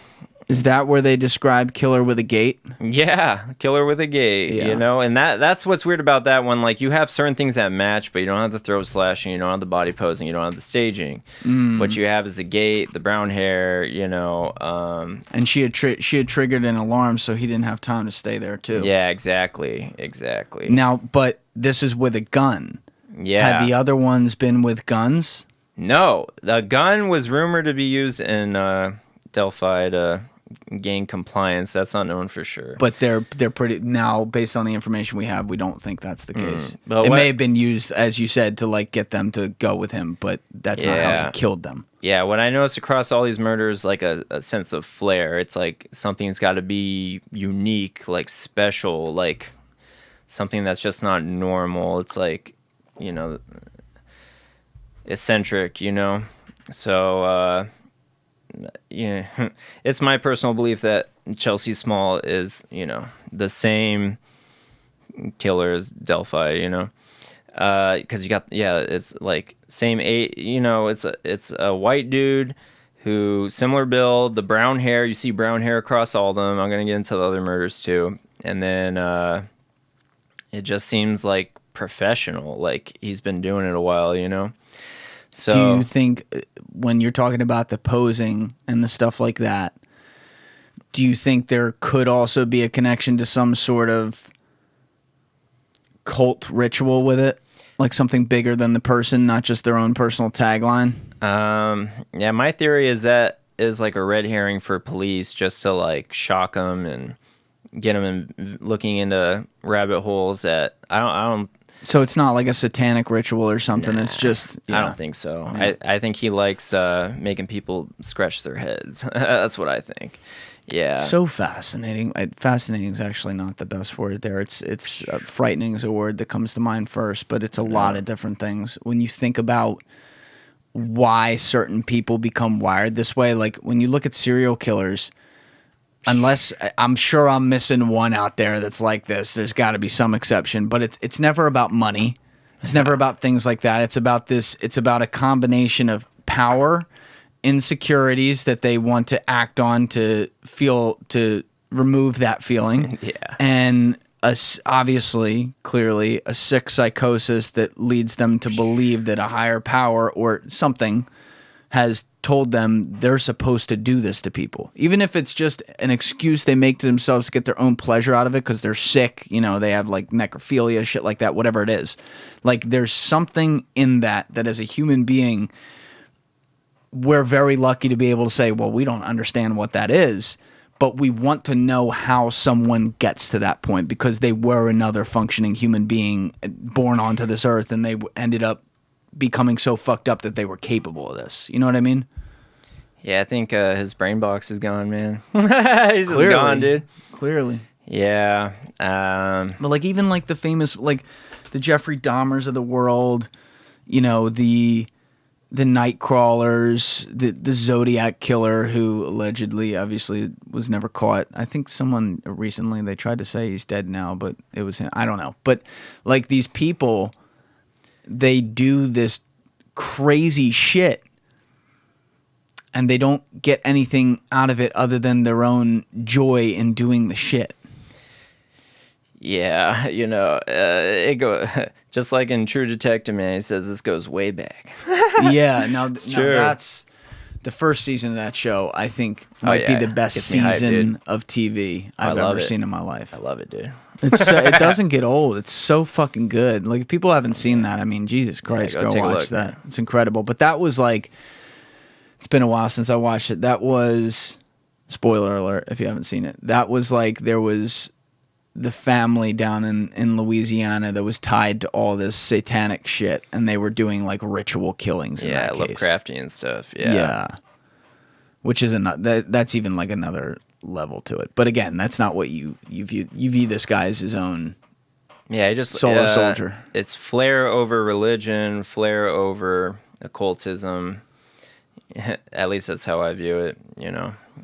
Is that where they describe killer with a gait? Yeah, killer with a gait, you know? And that's what's weird about that one. Like, you have certain things that match, but you don't have the throat slashing, you don't have the body posing, you don't have the staging. What you have is the gait, the brown hair, you know. And she had triggered an alarm, so he didn't have time to stay there, too. Yeah, exactly. Now, but this is with a gun. Yeah. Had the other ones been with guns? No. The gun was rumored to be used in Delphi to gain compliance. That's not known for sure. But they're pretty now, based on the information we have, we don't think that's the case. It may have been used, as you said, to like get them to go with him, but that's not how he killed them. Yeah, what I noticed across all these murders, like a sense of flair. It's like something's got to be unique, like special, like something that's just not normal. It's like, you know, eccentric, you know. So yeah, it's my personal belief that Chelsea Small is, you know, the same killer as Delphi, you know, because you got, it's like same age, you know, it's a white dude who similar build, the brown hair, you see brown hair across all of them. I'm gonna get into the other murders too, and then it just seems like professional, like he's been doing it a while, you know. So, do you think, when you're talking about the posing and the stuff like that, do you think there could also be a connection to some sort of cult ritual with it? Like something bigger than the person, not just their own personal tagline? Yeah, my theory is that is like a red herring for police, just to like shock them and get them looking into rabbit holes that I don't. So it's not like a satanic ritual or something. Nah, it's just... I don't think so. Yeah. I think he likes making people scratch their heads. That's what I think. Yeah. So fascinating. Fascinating is actually not the best word there. It's frightening is a word that comes to mind first, but it's a lot of different things. When you think about why certain people become wired this way, like when you look at serial killers... Unless, I'm sure I'm missing one out there that's like this. There's got to be some exception, but it's never about money. It's never about things like that. It's about this. It's about a combination of power, insecurities that they want to act on to remove that feeling. Yeah. And obviously, clearly, a sick psychosis that leads them to believe that a higher power or something has told them they're supposed to do this to people. Even if it's just an excuse they make to themselves to get their own pleasure out of it because they're sick, you know, they have like necrophilia, shit like that, whatever it is. Like there's something in that as a human being, we're very lucky to be able to say, well, we don't understand what that is, but we want to know how someone gets to that point because they were another functioning human being born onto this earth and they ended up becoming so fucked up that they were capable of this. You know what I mean? Yeah, I think his brain box is gone, man. He's just gone, dude. Clearly. Yeah. But like even like the famous, like the Jeffrey Dahmers of the world, you know, the night crawlers, the Zodiac killer who allegedly, obviously, was never caught. I think someone recently, they tried to say he's dead now, but it was him. I don't know. But like these people, they do this crazy shit and they don't get anything out of it other than their own joy in doing the shit. Yeah, you know, it go just like in True Detective, man. He says this goes way back. Yeah, now that's the first season of that show. I think might be the best season of TV I've ever seen in my life. I love it, dude. It doesn't get old. It's so fucking good. Like if people haven't seen that, I mean, Jesus Christ, go watch that. Man. It's incredible. But that was like, it's been a while since I watched it. That was, spoiler alert if you haven't seen it. That was like there was the family down in Louisiana that was tied to all this satanic shit, and they were doing like ritual killings. Yeah, in that case. Lovecraftian stuff. Yeah. Yeah. Which is that's even like another level to it. But again, that's not what you view this guy as his own. Yeah, he just solo soldier. It's flair over religion, flair over occultism. At least that's how I view it.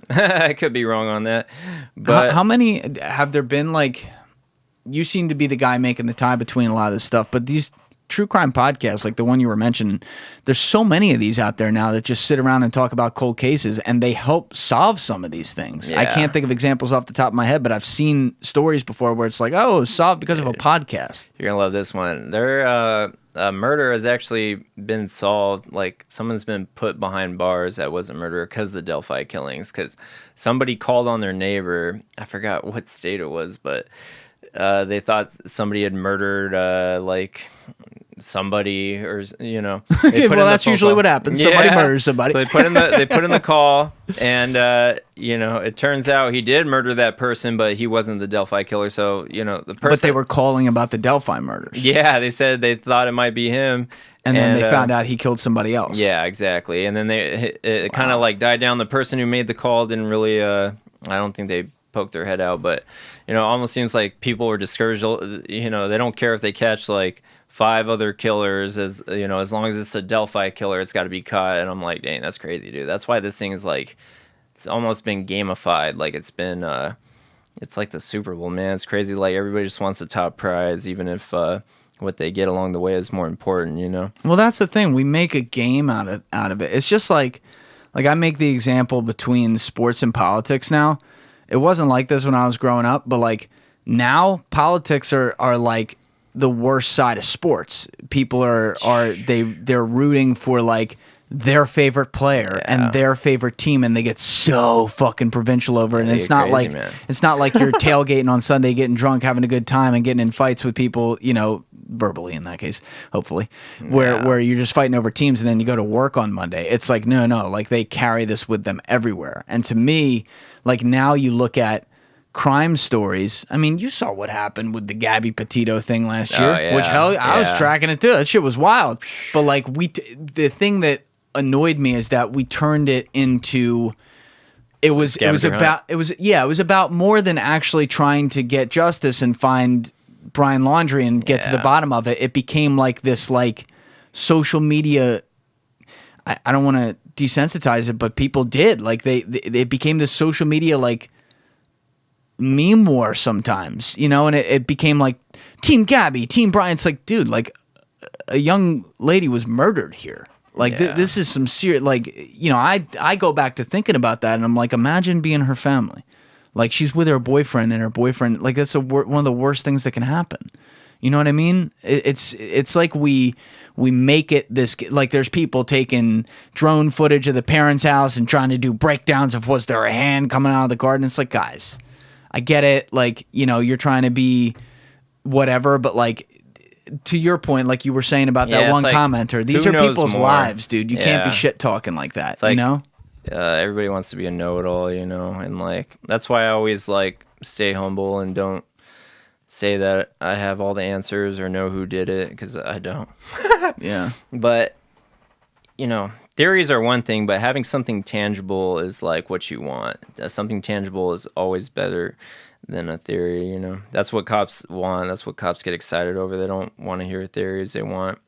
I could be wrong on that. But how many have there been? Like, you seem to be the guy making the tie between a lot of this stuff, but these true crime podcasts, like the one you were mentioning, there's so many of these out there now that just sit around and talk about cold cases, and they help solve some of these things. Yeah. I can't think of examples off the top of my head, but I've seen stories before where it's like, oh, it was solved because of a podcast. You're gonna love this one. A murder has actually been solved. Like, someone's been put behind bars that wasn't murder because of the Delphi killings. Because somebody called on their neighbor. I forgot what state it was, but they thought somebody had murdered like somebody, or well, that's usually what happens. Somebody murders somebody. So they put in the call, and it turns out he did murder that person, but he wasn't the Delphi killer. So the person. But they were calling about the Delphi murders. Yeah, they said they thought it might be him. And then they found out he killed somebody else. Yeah, exactly. And then it kind of like died down. The person who made the call didn't really. I don't think they poked their head out, but it almost seems like people were discouraged. They don't care if they catch like 5 other killers, as long as it's a Delphi killer, it's got to be caught. And I'm like, dang, that's crazy, dude. That's why this thing is like, it's almost been gamified. Like, it's been it's like the Super Bowl, man. It's crazy. Like, everybody just wants the top prize, even if what they get along the way is more important. Well, that's the thing. We make a game out of it. It's just like I make the example between sports and politics now. It wasn't like this when I was growing up, but like now politics are like the worst side of sports. People they're rooting for like their favorite player and their favorite team, and they get so fucking provincial over it. And it's not like you're tailgating on Sunday, getting drunk, having a good time, and getting in fights with people, verbally in that case, hopefully, where you're just fighting over teams, and then you go to work on Monday. It's like no, like they carry this with them everywhere. And to me, like, now you look at crime stories. I mean, you saw what happened with the Gabby Petito thing last year, which I was tracking it too. That shit was wild. But like the thing that annoyed me is that we turned it into it was about more than actually trying to get justice and find Brian Laundrie and get to the bottom of it. It became like this like social media. I don't want to desensitize it, but people did like it became this social media like meme war sometimes, and it became like Team Gabby, Team Brian. It's like, dude, like a young lady was murdered here. Like this is some serious, like, I go back to thinking about that, and I'm like, imagine being her family. Like, she's with her boyfriend, and her boyfriend, like, that's one of the worst things that can happen. You know what I mean? It's like we make it this, like, there's people taking drone footage of the parents' house and trying to do breakdowns of, was there a hand coming out of the garden? It's like, guys, I get it. Like, you're trying to be whatever, but like, to your point, like you were saying about that one, like, commenter, these are people's lives, dude. You can't be shit talking like that, it's like, everybody wants to be a know-it-all, and like, that's why I always like stay humble and don't say that I have all the answers or know who did it, because I don't. Yeah. But, theories are one thing, but having something tangible is like what you want. Something tangible is always better than a theory, That's what cops want. That's what cops get excited over. They don't want to hear theories. They want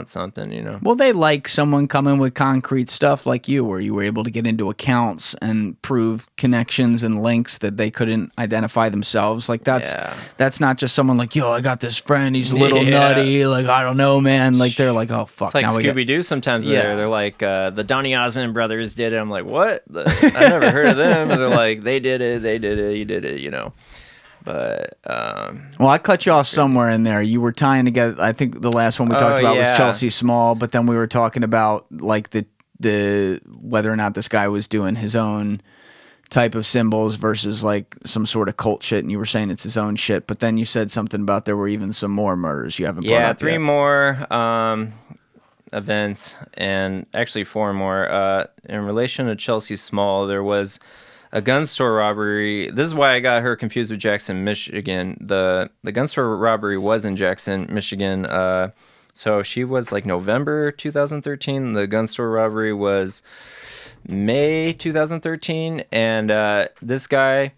something, Well, they like someone coming with concrete stuff like you, where you were able to get into accounts and prove connections and links that they couldn't identify themselves. Like, that's not just someone like, yo, I got this friend, he's a little nutty, like, I don't know, man. Like, they're like, oh, fuck. It's like Scooby-Doo sometimes. They're like, the Donny Osmond brothers did it. I'm like, what? I never heard of them. And they're like, they did it, you did it, But well, I cut you off somewhere in there. You were tying together. I think the last one we talked about was Chelsea Small, but then we were talking about like the whether or not this guy was doing his own type of symbols versus like some sort of cult shit, and you were saying it's his own shit. But then you said something about there were even some more murders you haven't brought up 3 yet. more events, and actually 4 more. In relation to Chelsea Small, there was a gun store robbery. This is why I got her confused with Jackson, Michigan. The gun store robbery was in Jackson, Michigan. So she was like November 2013. The gun store robbery was May 2013, and this guy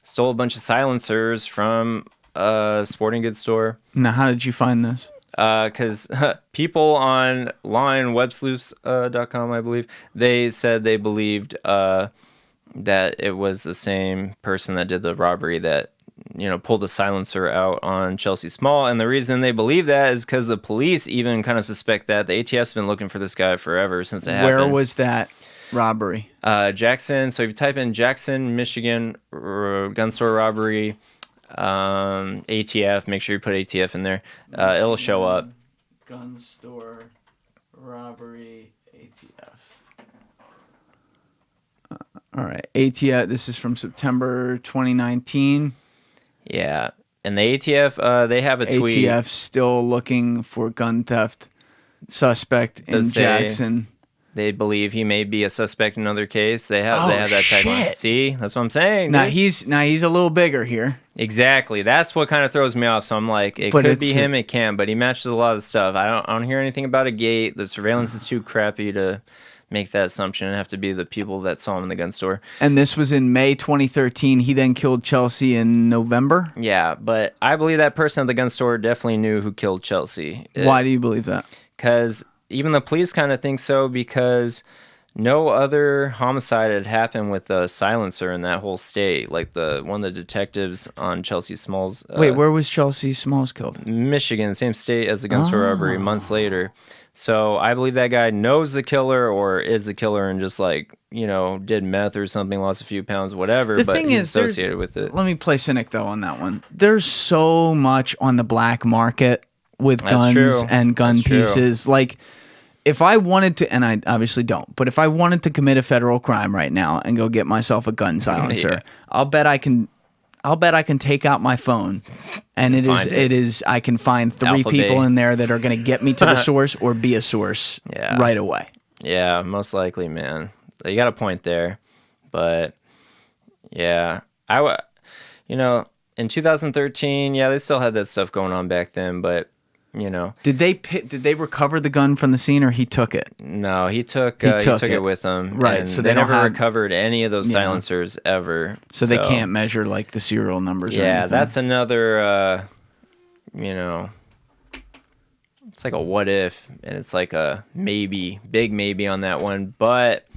stole a bunch of silencers from a sporting goods store. Now, how did you find this? Because people online, websleuths.com, I believe, they said they believed that it was the same person that did the robbery that, pulled the silencer out on Chelsea Small. And the reason they believe that is because the police even kind of suspect that. The ATF's been looking for this guy forever since it happened. Where was that robbery? Jackson. So if you type in Jackson, Michigan, gun store robbery, ATF, make sure you put ATF in there. It'll show up. Gun store robbery ATF. All right, ATF. This is from September 2019. Yeah, and the ATF, they have a tweet. ATF still looking for gun theft suspect in Jackson. They believe he may be a suspect in another case. They have that tagline. See, that's what I'm saying. Now he's a little bigger here. Exactly. That's what kind of throws me off. So I'm like, it could be him. It can, but he matches a lot of the stuff. I don't hear anything about a Gait. The surveillance is too crappy to make that assumption. It'd have to be the people that saw him in the gun store. And this was in May 2013. He then killed Chelsea in November. Yeah, but I believe that person at the gun store definitely knew who killed Chelsea. Why do you believe that? Because even the police kind of think so, because no other homicide had happened with a silencer in that whole state. Like one of the detectives on Chelsea Smalls. Wait, where was Chelsea Smalls killed? Michigan, same state as the gun store robbery, months later. So I believe that guy knows the killer or is the killer and just did meth or something, lost a few pounds, whatever. The but thing he's is, associated with it. Let me play cynic though on that one. There's so much on the black market with guns and gun pieces. Like, if I wanted to, and I obviously don't, but if I wanted to commit a federal crime right now and go get myself a gun silencer, I'll bet I can take out my phone, and I can find three AlphaBay. people in there that are going to get me to the source or be a source right away. Yeah, most likely, man. You got a point there, but yeah, in 2013, they still had that stuff going on back then, but. Did they recover the gun from the scene, or he took it? No, he took it with him. Right, so they never recovered any of those silencers ever. So they can't measure like the serial numbers. Yeah, or anything. that's another. It's like a what if, and it's like a maybe, big maybe on that one. But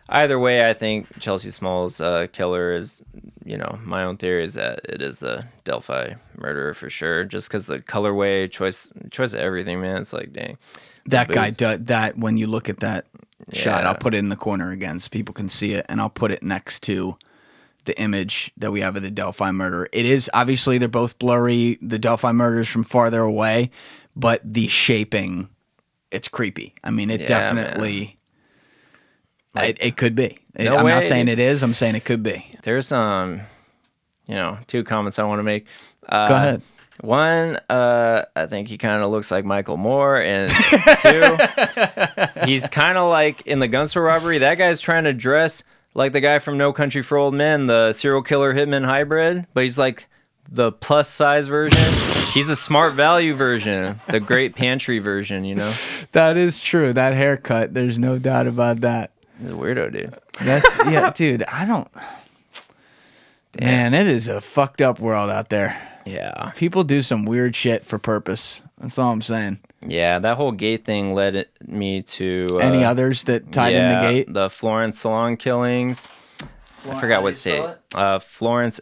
either way, I think Chelsea Small's killer is. My own theory is that it is the Delphi murderer for sure. Just because the colorway, choice of everything, man. It's like, dang. That guy does that. When you look at that shot, I'll put it in the corner again so people can see it, and I'll put it next to the image that we have of the Delphi murderer. It is obviously they're both blurry. The Delphi murderer is from farther away, but the shaping, it's creepy. I mean, it definitely. It could be. I'm not saying it is. I'm saying it could be. There's two comments I want to make. Go ahead. One, I think he kind of looks like Michael Moore, and two, he's kind of like in the gun store robbery. That guy's trying to dress like the guy from No Country for Old Men, the serial killer hitman hybrid, but he's like the plus size version. He's a smart value version, the great pantry version. That is true. That haircut, there's no doubt about that. He's a weirdo, dude. Dude, I don't. Damn. Man, it is a fucked up world out there. Yeah. People do some weird shit for purpose. That's all I'm saying. Yeah, that whole Gait thing led me to... any others that tied in the Gait? The Florence salon killings. I forgot what state. Florence, Florence.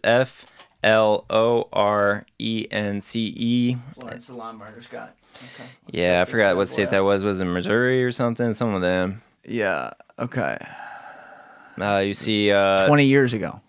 Florence salon murders, got it. Okay. Yeah, I forgot what state that was. Was it Missouri or something? Some of them. Yeah, okay. You see... 20 years ago.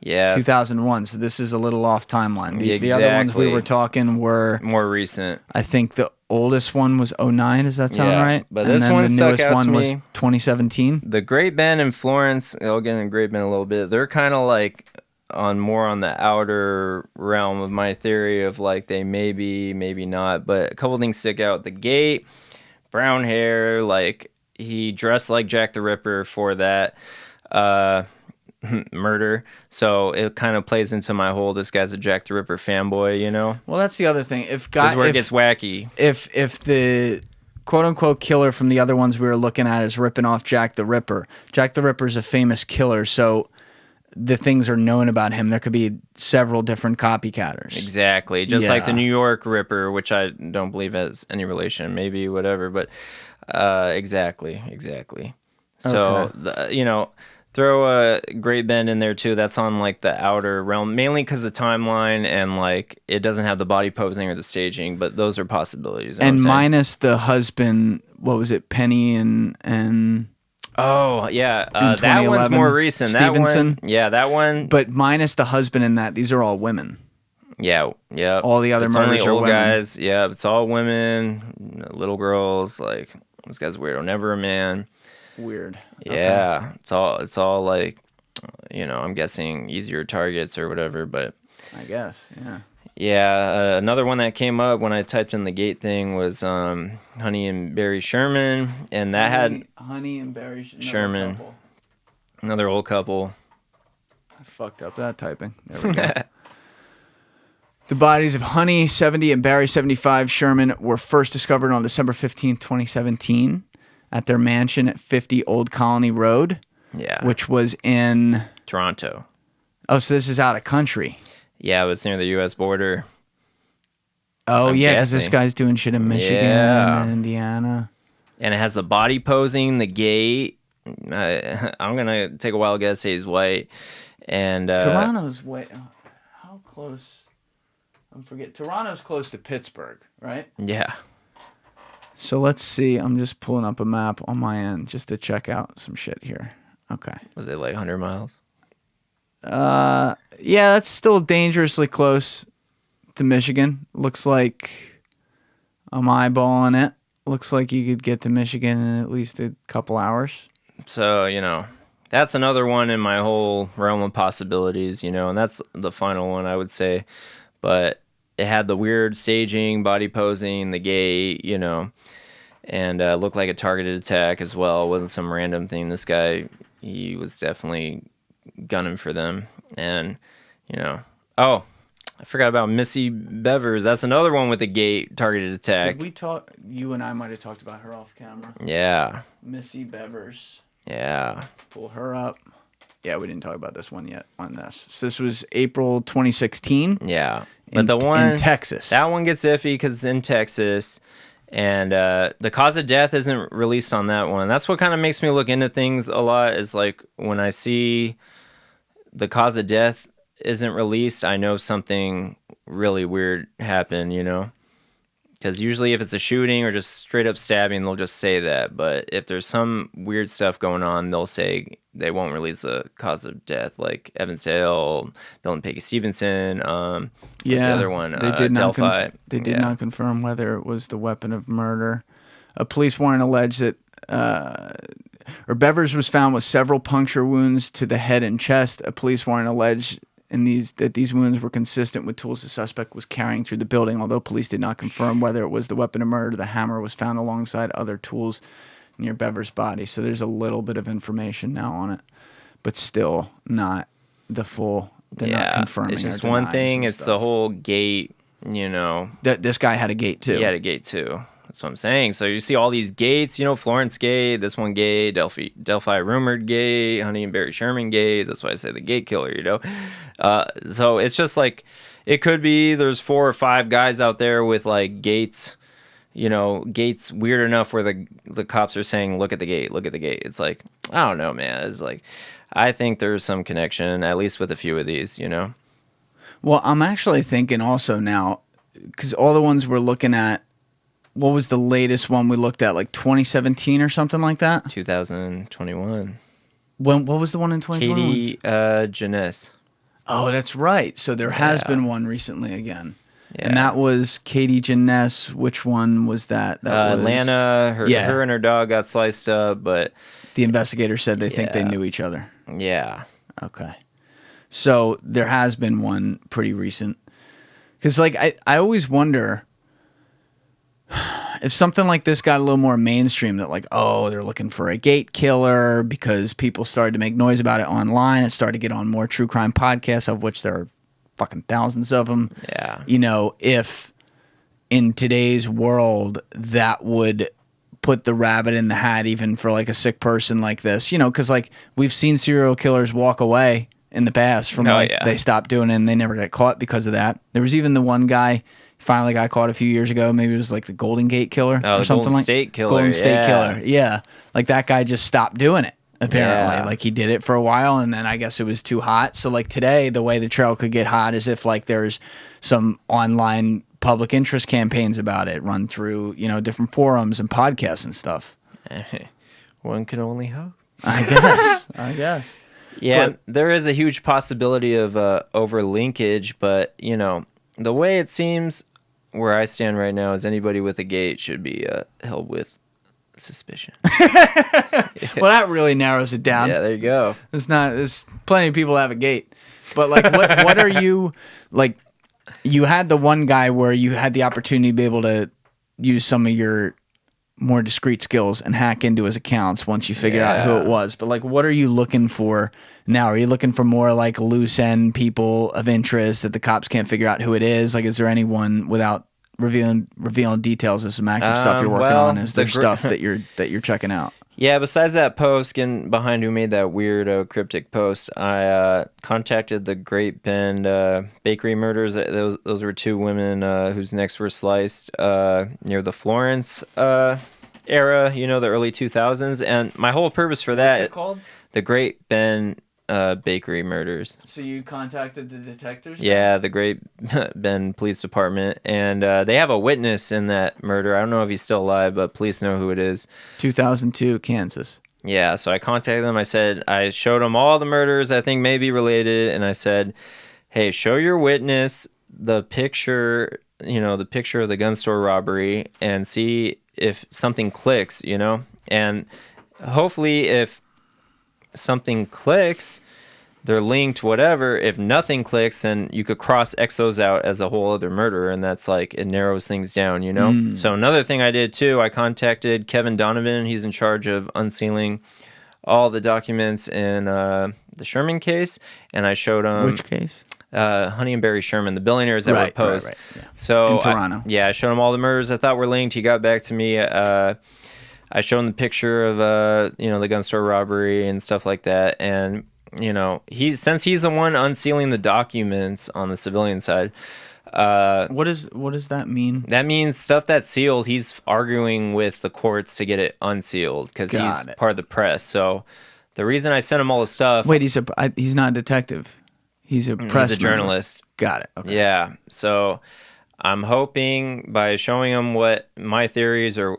Yeah. 2001, so this is a little off timeline. The other ones we were talking were... more recent. I think the oldest one was 2009, does that sound right? But this one the newest one was 2017. The Great Bend and Florence, I'll get into Great Bend a little bit, they're kind of like more on the outer realm of my theory of like they maybe not, but a couple things stick out. The Gait, brown hair, like he dressed like Jack the Ripper for that murder, so it kind of plays into my whole this guy's a Jack the Ripper fanboy, Well, that's the other thing. This is where it gets wacky. If the quote unquote killer from the other ones we were looking at is ripping off Jack the Ripper. Jack the Ripper is a famous killer, so the things are known about him. There could be several different copycatters. Exactly. Just like the New York Ripper, which I don't believe has any relation, maybe whatever, but exactly. So, throw a Great Bend in there too. That's on like the outer realm, mainly because the timeline and like it doesn't have the body posing or the staging, but those are possibilities. You know and minus the husband, what was it, Penny and oh yeah, that one's more recent. Stephenson, that one. But minus the husband in that, these are all women. Yeah. All the other murders are old women. Guys. Yeah, it's all women, little girls. Like this guy's weirdo, never a man. Weird. Yeah, okay. It's all like, I'm guessing easier targets or whatever, but I guess, yeah. Yeah, another one that came up when I typed in the Gait thing was Honey and Barry Sherman, and that had Honey and Barry Sherman, another old couple. I fucked up that typing. There we go. The bodies of Honey, 70, and Barry, 75, Sherman were first discovered on December 15, 2017. At their mansion at 50 Old Colony Road. Yeah. Which was in Toronto. Oh, so this is out of country. Yeah, it was near the U.S. border. Oh, yeah, because this guy's doing shit in Michigan and Indiana. And it has the body posing, the gait. I'm going to take a wild guess, say he's white. And Toronto's white. How close? I forget. Toronto's close to Pittsburgh, right? Yeah. So let's see. I'm just pulling up a map on my end just to check out some shit here. Okay. Was it like 100 miles? Yeah, that's still dangerously close to Michigan. Looks like I'm eyeballing it. Looks like you could get to Michigan in at least a couple hours. So, that's another one in my whole realm of possibilities, and that's the final one, I would say. But it had the weird staging, body posing, the gait, and looked like a targeted attack as well. It wasn't some random thing. This guy, he was definitely gunning for them. And, oh, I forgot about Missy Bevers. That's another one with a gait targeted attack. Did we talk? You and I might have talked about her off camera. Yeah. Missy Bevers. Yeah. Let's pull her up. Yeah, we didn't talk about this one yet on this. So this was April 2016. Yeah. But the one in Texas. That one gets iffy because it's in Texas. And the cause of death isn't released on that one. That's what kind of makes me look into things a lot is like when I see the cause of death isn't released, I know something really weird happened, Because usually if it's a shooting or just straight up stabbing, they'll just say that. But if there's some weird stuff going on, they'll say they won't release the cause of death, like Evansdale, Bill and Peggy Stephenson. The other one? They did not Delphi. They did not confirm whether it was the weapon of murder. A police warrant alleged that Bevers was found with several puncture wounds to the head and chest. A police warrant alleged that these wounds were consistent with tools the suspect was carrying through the building. Although police did not confirm whether it was the weapon of murder, the hammer was found alongside other tools near Bevers' body. So there's a little bit of information now on it, but still not the full. They're not confirming. It's just one thing. It's the whole gait. This guy had a gait too. He had a gait too. That's what I'm saying. So you see all these gates, Florence Gait, this one Gait, Delphi rumored Gait, Honey and Barry Sherman Gait. That's why I say the Gait killer, So it's just like, it could be there's 4 or 5 guys out there with like gaits, gaits weird enough where the cops are saying, look at the gate, look at the gate. It's like, I don't know, man. It's like, I think there's some connection, at least with a few of these, Well, I'm actually thinking also now, because all the ones we're looking at, what was the latest one we looked at? Like 2017 or something like that? 2021. What was the one in 2021? Katie Janess. Oh, that's right. So there has been one recently again. Yeah. And that was Katie Janess. Which one was that? That was Atlanta. Her and her dog got sliced up, but the investigator said they think they knew each other. Yeah. Okay. So there has been one pretty recent. Because like I always wonder if something like this got a little more mainstream, that like, oh, they're looking for a gate killer because people started to make noise about it online. It started to get on more true crime podcasts, of which there are fucking thousands of them. Yeah. If in today's world that would put the rabbit in the hat even for like a sick person like this, you know, because like we've seen serial killers walk away in the past from they stopped doing it and they never got caught because of that. There was even the one guy finally got caught a few years ago. Maybe it was like the Golden Gate Killer or something Golden like State Killer. Golden State Killer. Yeah. Like that guy just stopped doing it. Apparently, like he did it for a while, and then I guess it was too hot. So, like today, the way the trail could get hot is if like there's some online public interest campaigns about it, run through different forums and podcasts and stuff. One can only hope. I guess. I guess. Yeah, but there is a huge possibility of overlinkage, but the way it seems, where I stand right now, is anybody with a gate should be held with suspicion. Well, that really narrows it down. Yeah, there you go. There's plenty of people that have a gate, but like what are you like? You had the one guy where you had the opportunity to be able to use some of your more discreet skills and hack into his accounts once you figured out who it was. But like, what are you looking for now? Are you looking for more like loose end people of interest that the cops can't figure out who it is? Like, is there anyone without revealing details of some active stuff you're working on? Is there stuff that you're checking out? Yeah, besides that post, getting behind who made that weird cryptic post, I contacted the Great Bend bakery murders. Those were two women whose necks were sliced near the Florence era, the early 2000s. And my whole purpose for that... What's it called? The Great Bend bakery murders. So you contacted the detectives? Yeah, the Great Bend Police Department, and they have a witness in that murder. I don't know if he's still alive, but police know who it is. 2002, Kansas. Yeah, so I contacted them. I showed them all the murders I think may be related, and I said, hey, show your witness the picture, the picture of the gun store robbery, and see if something clicks, and hopefully if something clicks, they're linked, whatever. If nothing clicks, then you could cross X those out as a whole other murder, and that's like, it narrows things down, So another thing I did too, I contacted Kevin Donovan. He's in charge of unsealing all the documents in the Sherman case, and I showed him... Which case? Honey and Barry Sherman, the billionaires that were posed. Right. Yeah. So in Toronto. I showed him all the murders I thought were linked. He got back to me. I showed him the picture of the gun store robbery and stuff like that, and since he's the one unsealing the documents on the civilian side. What does that mean? That means stuff that's sealed. He's arguing with the courts to get it unsealed because he's part of the press. So the reason I sent him all the stuff. Wait, he's not a detective. He's a press. He's a journalist. Got it. Okay. Yeah. So I'm hoping by showing him what my theories or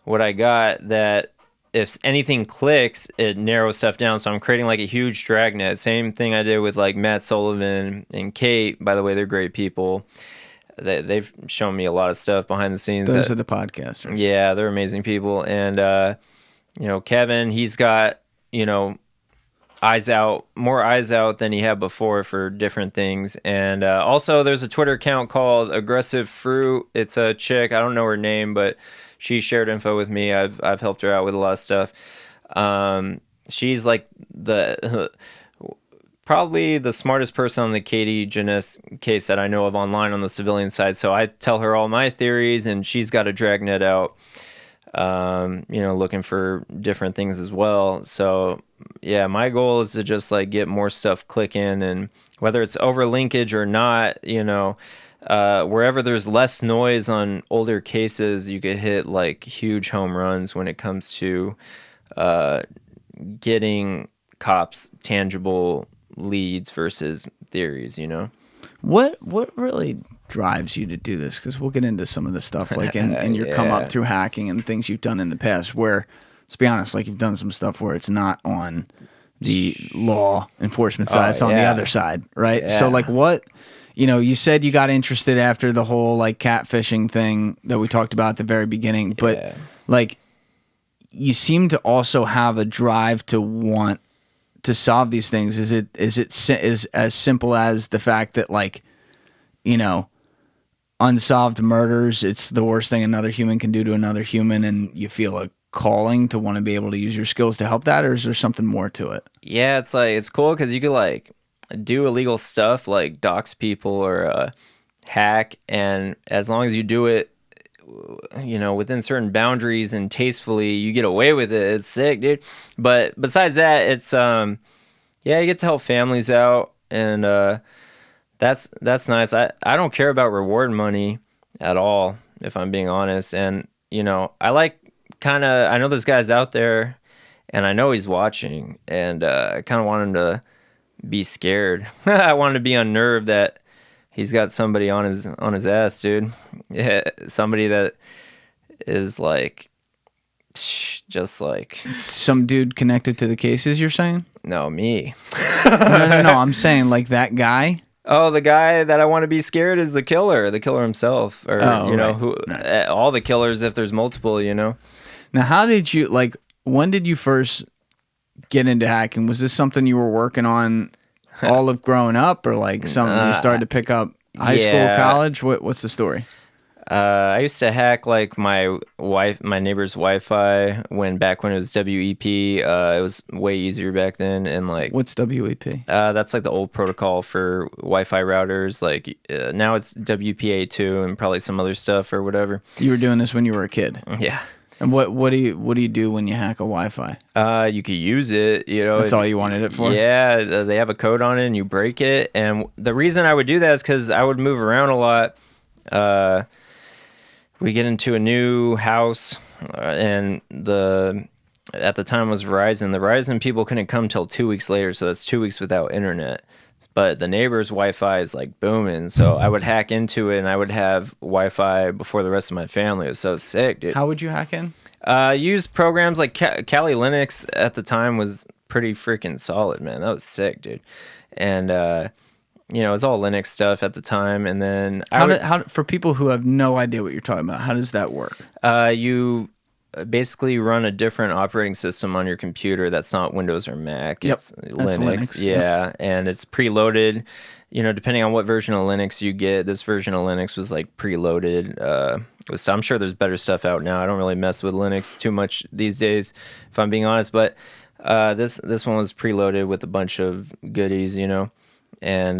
what I got, that if anything clicks, it narrows stuff down. So I'm creating like a huge dragnet. Same thing I did with like Matt Sullivan and Kate. By the way, they're great people. They've shown me a lot of stuff behind the scenes. Those are the podcasters. Yeah, they're amazing people. And, Kevin, he's got, more eyes out than he had before for different things. And also there's a Twitter account called Aggressive Fruit. It's a chick. I don't know her name, but she shared info with me. I've helped her out with a lot of stuff. She's like probably the smartest person on the Katie Jeunesse case that I know of online on the civilian side. So I tell her all my theories, and she's got a dragnet out, looking for different things as well. So yeah, my goal is to just like get more stuff clicking, and whether it's over linkage or not, wherever there's less noise on older cases, you could hit like huge home runs when it comes to getting cops tangible leads versus theories, What really drives you to do this? Because we'll get into some of the stuff like in your come up through hacking and things you've done in the past where, let's be honest, like you've done some stuff where it's not on the law enforcement side, it's on the other side, right? Yeah. So like what, you said you got interested after the whole like catfishing thing that we talked about at the very beginning, but like you seem to also have a drive to want to solve these things. Is it as simple as the fact that like, unsolved murders, it's the worst thing another human can do to another human, and you feel a calling to want to be able to use your skills to help that, or is there something more to it? Yeah, it's like, it's cool because you could like do illegal stuff like dox people or hack, and as long as you do it within certain boundaries and tastefully, you get away with it. It's sick, dude. But besides that, it's you get to help families out, and that's nice. I don't care about reward money at all, if I'm being honest. And I like I know this guy's out there, and I know he's watching, and I kind of want him to be scared. I want him to be unnerved that he's got somebody on his ass, dude. Yeah, somebody that is like, just like some dude connected to the cases. You're saying? No, me. No. I'm saying like that guy. Oh, the guy that I want to be scared is the killer himself, or all the killers if there's multiple. Now, how did you when did you first get into hacking? Was this something you were working on all of growing up, or like something you started to pick up high school, college? What's the story? I used to hack like my neighbor's Wi-Fi back when it was WEP. It was way easier back then. And like, what's WEP? That's like the old protocol for Wi-Fi routers. Like now it's WPA2 and probably some other stuff or whatever. You were doing this when you were a kid. Yeah. And what do you do when you hack a Wi-Fi? You could use it. That's all you wanted it for. Yeah, they have a code on it, and you break it. And the reason I would do that is because I would move around a lot. We get into a new house, and at the time was Verizon. The Verizon people couldn't come till 2 weeks later, so that's 2 weeks without internet. But the neighbor's Wi-Fi is like booming, so I would hack into it, and I would have Wi-Fi before the rest of my family. It was so sick, dude. How would you hack in? Use programs like Kali Linux at the time was pretty freaking solid, man. That was sick, dude. And it was all Linux stuff at the time. And then how for people who have no idea what you're talking about, how does that work? You basically run a different operating system on your computer that's not Windows or Mac. Yep. It's Linux. Yeah, yep. And it's preloaded. Depending on what version of Linux you get, this version of Linux was like preloaded. I'm sure there's better stuff out now. I don't really mess with Linux too much these days, if I'm being honest. But this one was preloaded with a bunch of goodies, and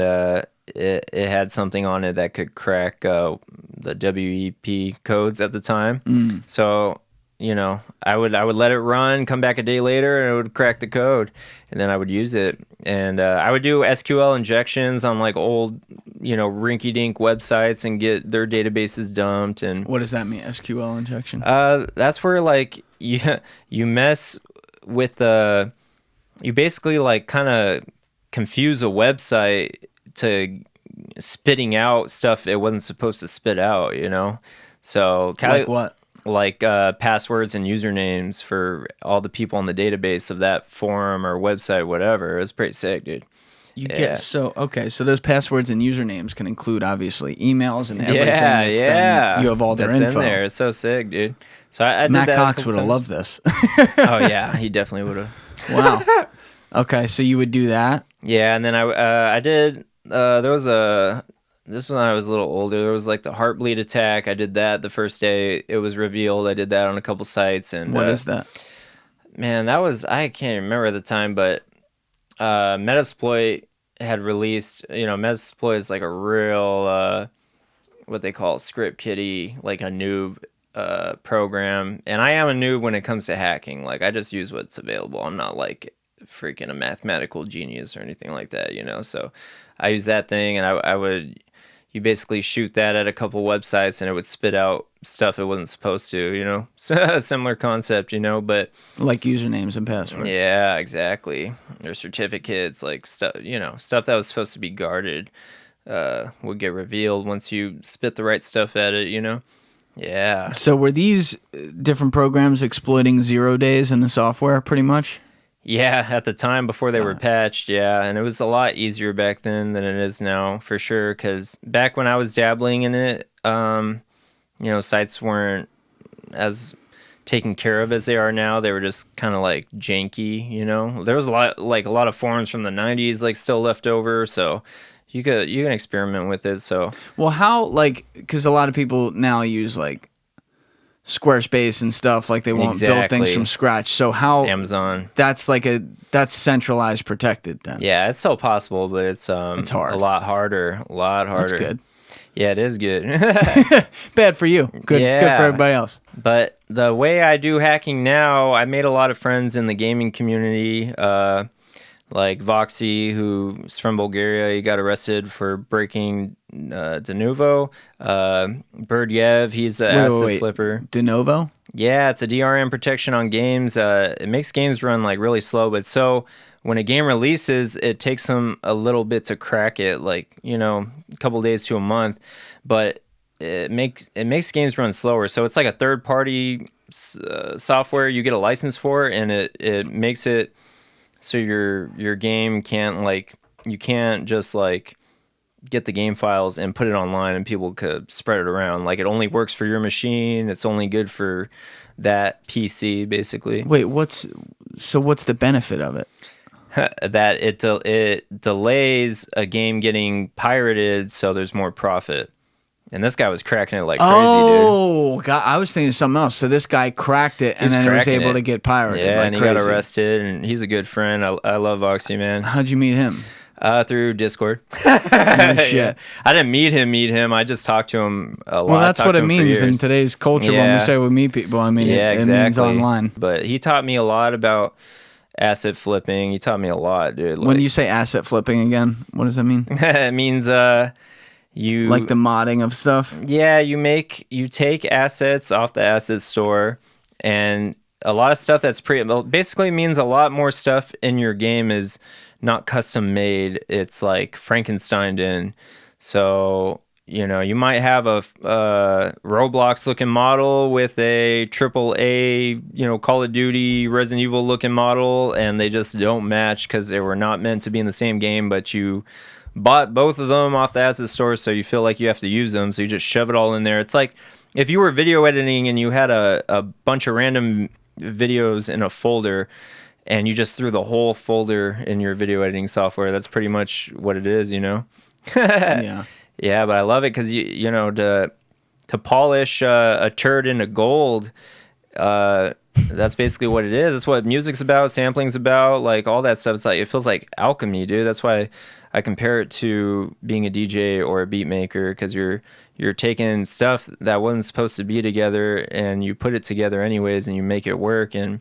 it had something on it that could crack the WEP codes at the time. So I would let it run, come back a day later, and it would crack the code, and then I would use it. And I would do SQL injections on like old, rinky-dink websites and get their databases dumped. And what does that mean, SQL injection? That's where like you mess with you basically like kind of confuse a website to spitting out stuff it wasn't supposed to spit out, So like what? Like passwords and usernames for all the people on the database of that forum or website, whatever. It was pretty sick, dude. So those passwords and usernames can include obviously emails and everything. Yeah. You have all their info in there. It's so sick, dude. So I did Matt that Cox would have loved this. Oh yeah, he definitely would have. Wow. Okay, so you would do that. Yeah, and then I did. There was this when I was a little older. There was like the Heartbleed attack. I did that the first day it was revealed. I did that on a couple sites. And what is that? Man, that was, I can't remember at the time, but Metasploit had released. Metasploit is like a real what they call script kiddie, like a noob program. And I am a noob when it comes to hacking. Like I just use what's available. I'm not like freaking a mathematical genius or anything like that, So I use that thing, and you basically shoot that at a couple websites, and it would spit out stuff it wasn't supposed to, Similar concept, but like usernames and passwords. Yeah, exactly. Or certificates, like stuff, stuff that was supposed to be guarded would get revealed once you spit the right stuff at it, Yeah. So were these different programs exploiting 0 days in the software pretty much? Yeah, at the time before they were patched, yeah. And it was a lot easier back then than it is now, for sure. Because back when I was dabbling in it, sites weren't as taken care of as they are now. They were just kind of like janky, There was a lot of forums from the 90s like still left over, so you can experiment with it. So well, how because a lot of people now use like Squarespace and stuff, like they won't build things from scratch. So how Amazon? That's centralized, protected then. Yeah, it's still possible, but it's hard. A lot harder. That's good. Yeah, it is good. Bad for you. Good for everybody else. But the way I do hacking now, I made a lot of friends in the gaming community. Like Voxy, who's from Bulgaria, he got arrested for breaking de novo. Berdyev, he's an asset flipper. De novo? Yeah, it's a DRM protection on games. It makes games run like really slow, but so when a game releases, it takes them a little bit to crack it, like, you know, a couple days to a month, but it makes games run slower. So it's like a third party software you get a license for, and it makes it so your game can't, like, you can't just like get the game files and put it online and people could spread it around. Like, it only works for your machine. It's only good for that PC, basically. Wait, what's the benefit of it? That it delays a game getting pirated, so there's more profit. And this guy was cracking it like crazy, dude. Oh, God, I was thinking something else. So this guy cracked it, and then he was able to get pirated. Yeah, like and he crazy. got arrested, and he's a good friend. I love Voxy, man. How'd you meet him? Through Discord. Oh, shit. Yeah. I didn't meet him. I just talked to him a lot. Well, that's what it means in today's culture when we say we meet people. I mean, it means online. But he taught me a lot about asset flipping. He taught me a lot, dude. When you say asset flipping again, what does that mean? It means you like the modding of stuff. Yeah, you take assets off the asset store, and a lot of stuff that's basically means a lot more stuff in your game is not custom made. It's like Frankensteined in. So, you know, you might have a Roblox looking model with a AAA, you know, Call of Duty, Resident Evil looking model, and they just don't match because they were not meant to be in the same game, but you bought both of them off the asset store, so you feel like you have to use them, so you just shove it all in there. It's like if you were video editing and you had a bunch of random videos in a folder, and you just threw the whole folder in your video editing software. That's pretty much what it is, you know? Yeah. Yeah, but I love it because, you know, to polish a turd into gold, that's basically what it is. That's what music's about, sampling's about, like all that stuff. It's like, it feels like alchemy, dude. That's why I compare it to being a DJ or a beat maker, because you're taking stuff that wasn't supposed to be together and you put it together anyways and you make it work. And,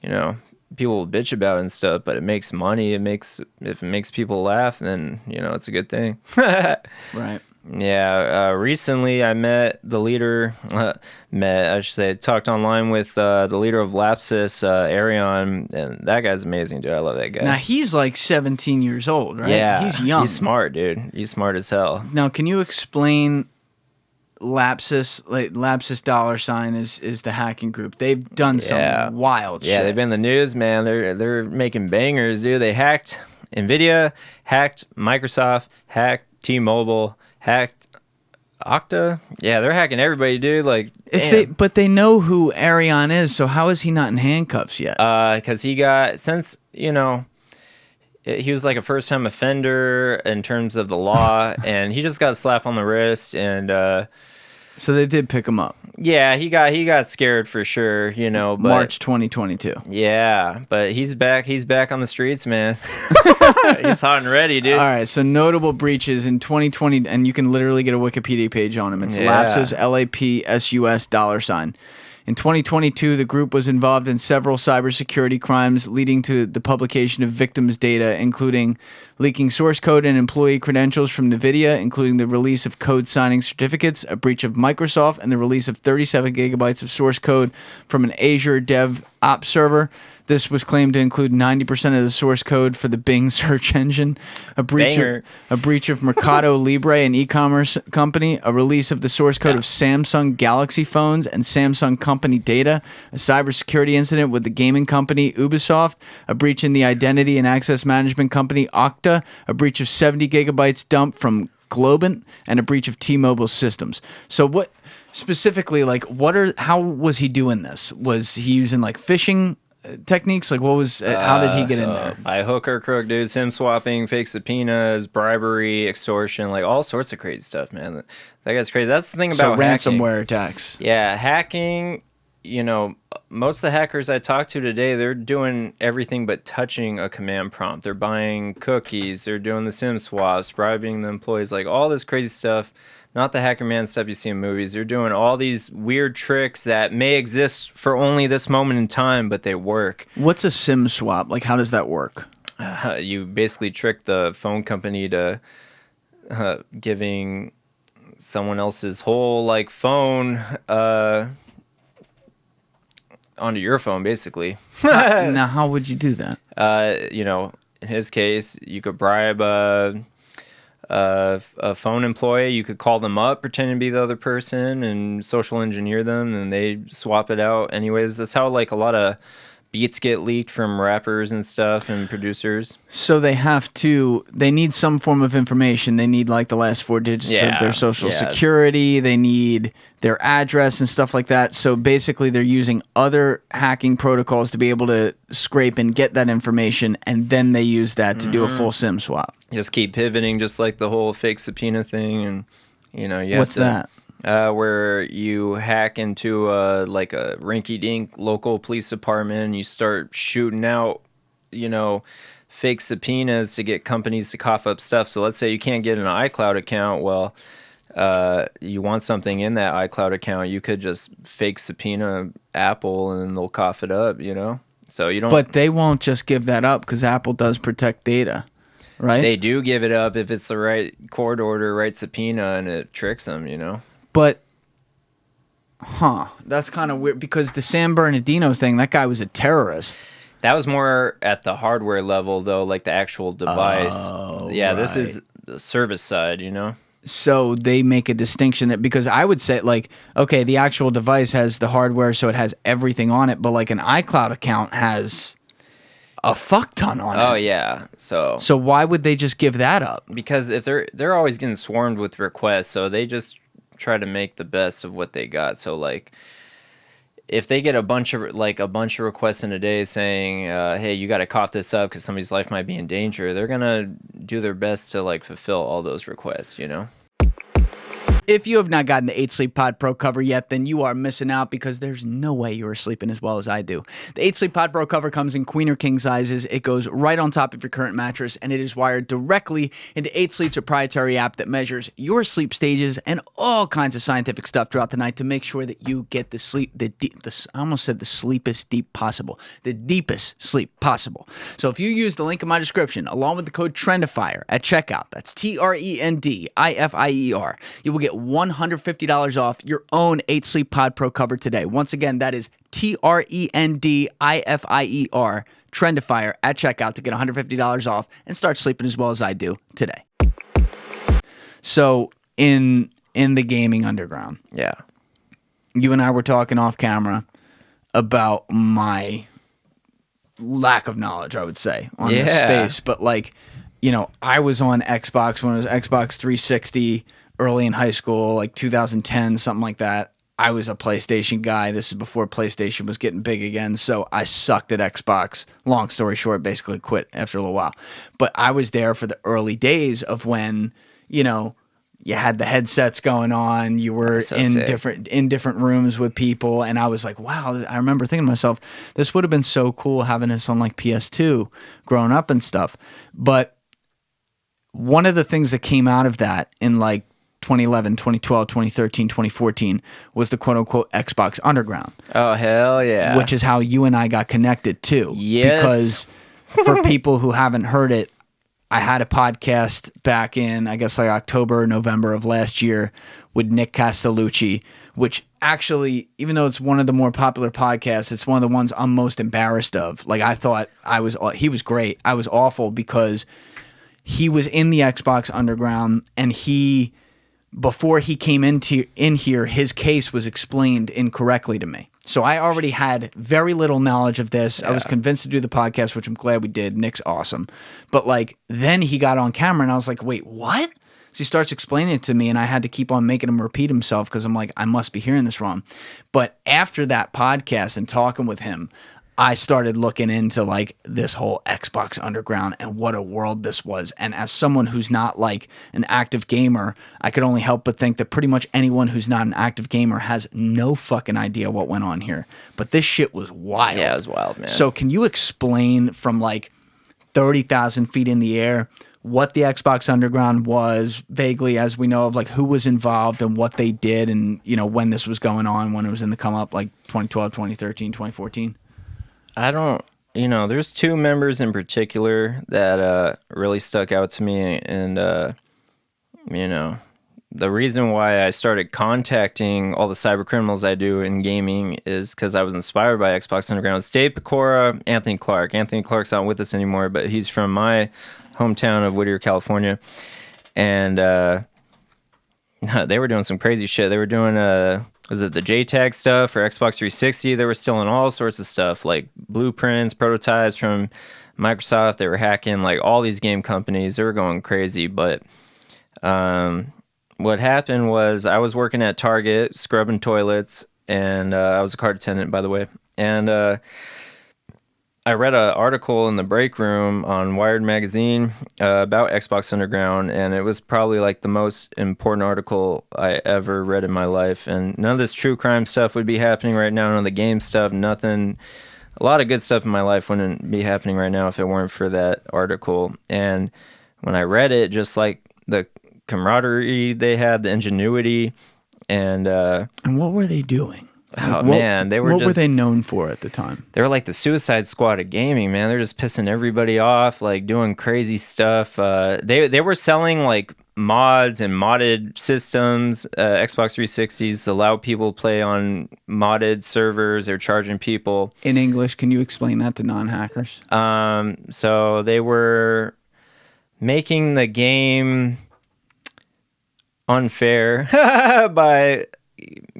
you know, people bitch about it and stuff, but it makes money. If it makes people laugh, then, you know, it's a good thing. Right. Yeah. Recently I met the leader, talked online with the leader of Lapsus, Arion, and that guy's amazing, dude. I love that guy. Now he's like 17 years old, right? Yeah. He's young. He's smart, dude. He's smart as hell. Now, can you explain Lapsus? Like, Lapsus $ is the hacking group. They've done some wild shit. Yeah, they've been in the news, man. They're making bangers, dude. They hacked NVIDIA, hacked Microsoft, hacked T-Mobile, hacked Okta. Yeah, they're hacking everybody, dude. Like, but they know who Arion is, so how is he not in handcuffs yet? Because he was like a first-time offender in terms of the law, and he just got a slap on the wrist, and so they did pick him up. Yeah, he got scared for sure, you know. But, March 2022. Yeah, but he's back. He's back on the streets, man. He's hot and ready, dude. All right, so notable breaches in 2020, and you can literally get a Wikipedia page on him. It's Lapsus, LAPSUS $. In 2022, the group was involved in several cybersecurity crimes, leading to the publication of victims' data, including leaking source code and employee credentials from NVIDIA, including the release of code signing certificates, a breach of Microsoft, and the release of 37 gigabytes of source code from an Azure DevOps server. This was claimed to include 90% of the source code for the Bing search engine, a breach of Mercado Libre, an e-commerce company, a release of the source code of Samsung Galaxy phones and Samsung company data, a cybersecurity incident with the gaming company Ubisoft, a breach in the identity and access management company Okta, a breach of 70 gigabytes dumped from Globant, and a breach of T-Mobile systems. So what specifically, like, how was he doing this? Was he using like phishing techniques? Like, what was how did he get in there? By hook or crook, dude. SIM swapping, fake subpoenas, bribery, extortion, like all sorts of crazy stuff, man. That guy's crazy. That's the thing about ransomware attacks. Yeah, hacking, you know, most of the hackers I talked to today, they're doing everything but touching a command prompt. They're buying cookies, they're doing the SIM swaps, bribing the employees, like all this crazy stuff. not the Hacker Man stuff you see in movies. They're doing all these weird tricks that may exist for only this moment in time, but they work. What's a SIM swap? Like, how does that work? You basically trick the phone company to giving someone else's whole like phone onto your phone, basically. Now, how would you do that? You know, in his case, you could bribe a phone employee. You could call them up, pretend to be the other person, and social engineer them, and they swap it out. Anyways, that's how like a lot of beats get leaked from rappers and stuff and producers. So they need some form of information. They need like the last 4 digits of their social security. They need their address and stuff like that. So basically they're using other hacking protocols to be able to scrape and get that information, and then they use that to do a full SIM swap. Just keep pivoting, just like the whole fake subpoena thing. And, you know, What's that? Where you hack into like a rinky-dink local police department and you start shooting out, you know, fake subpoenas to get companies to cough up stuff. So let's say you can't get an iCloud account. Well, you want something in that iCloud account, you could just fake subpoena Apple and they'll cough it up, you know? So you don't. But they won't just give that up because Apple does protect data, right? They do give it up if it's the right court order, right subpoena, and it tricks them, you know? But, that's kind of weird because the San Bernardino thing, that guy was a terrorist. That was more at the hardware level, though, like the actual device. Yeah, This is the service side, you know? So they make a distinction that, because I would say, like, okay, the actual device has the hardware, so it has everything on it, but like an iCloud account has a fuck ton on it. Oh, yeah. So why would they just give that up? Because if they're always getting swarmed with requests, so they just try to make the best of what they got. So like if they get a bunch of requests in a day saying, hey, you got to cough this up because somebody's life might be in danger, they're going to do their best to like fulfill all those requests, you know? If you have not gotten the 8 Sleep Pod Pro cover yet, then you are missing out because there's no way you are sleeping as well as I do. The 8 Sleep Pod Pro cover comes in queen or king sizes. It goes right on top of your current mattress, and it is wired directly into 8 Sleep's proprietary app that measures your sleep stages and all kinds of scientific stuff throughout the night to make sure that you get the sleep, I almost said the sleepest deep possible, the deepest sleep possible. So if you use the link in my description, along with the code TRENDIFIER at checkout, that's TRENDIFIER, you will get $150 off your own 8 Sleep Pod Pro cover today. Once again, that is TRENDIFIER, Trendifier at checkout to get $150 off and start sleeping as well as I do today. So in the gaming underground, yeah, you and I were talking off camera about my lack of knowledge, I would say, on this space. But like, you know, I was on Xbox when it was Xbox 360 early in high school, like 2010, something like that. I was a PlayStation guy. This is before PlayStation was getting big again, so I sucked at Xbox. Long story short, basically quit after a little while. But I was there for the early days of when, you know, you had the headsets going on, you were in different rooms with people, and I was like, wow, I remember thinking to myself, this would have been so cool having this on like PS2 growing up and stuff. But one of the things that came out of that in like 2011, 2012, 2013, 2014 was the quote-unquote Xbox Underground. Oh, hell yeah. Which is how you and I got connected, too. Yes. Because for people who haven't heard it, I had a podcast back in, I guess, like October or November of last year with Nick Castellucci, which actually, even though it's one of the more popular podcasts, it's one of the ones I'm most embarrassed of. Like, I thought he was great. I was awful because he was in the Xbox Underground, and before he came in here, his case was explained incorrectly to me. So I already had very little knowledge of this. Yeah. I was convinced to do the podcast, which I'm glad we did. Nick's awesome. But like, then he got on camera and I was like, wait, what? So he starts explaining it to me and I had to keep on making him repeat himself because I'm like, I must be hearing this wrong. But after that podcast and talking with him, I started looking into like this whole Xbox Underground and what a world this was. And as someone who's not like an active gamer, I could only help but think that pretty much anyone who's not an active gamer has no fucking idea what went on here. But this shit was wild. Yeah, it was wild, man. So can you explain from like 30,000 feet in the air, what the Xbox Underground was, vaguely as we know of, like who was involved and what they did, and when this was going on, when it was in the come up, like 2012, 2013, 2014? I don't, there's two members in particular that really stuck out to me, and the reason why I started contacting all the cyber criminals I do in gaming is because I was inspired by Xbox Underground. It's Dave Pecora, Anthony Clark. Anthony Clark's not with us anymore, but he's from my hometown of Whittier, California. And they were doing some crazy shit. They were doing, was it the JTAG stuff for Xbox 360? They were stealing all sorts of stuff, like blueprints, prototypes from Microsoft. They were hacking like all these game companies. They were going crazy, but... what happened was I was working at Target scrubbing toilets, and I was a card attendant, by the way. And I read an article in the break room on Wired magazine about Xbox Underground, and it was probably like the most important article I ever read in my life. And none of this true crime stuff would be happening right now. None of the game stuff, nothing. A lot of good stuff in my life wouldn't be happening right now if it weren't for that article. And when I read it, just like the camaraderie they had, the ingenuity, and what were they doing? Man, they were. What were they known for at the time? They were like the Suicide Squad of gaming, man. They're just pissing everybody off, like doing crazy stuff. They were selling like mods and modded systems, Xbox 360s, allow people to play on modded servers. They're charging people. In English, can you explain that to non-hackers? So they were making the game unfair by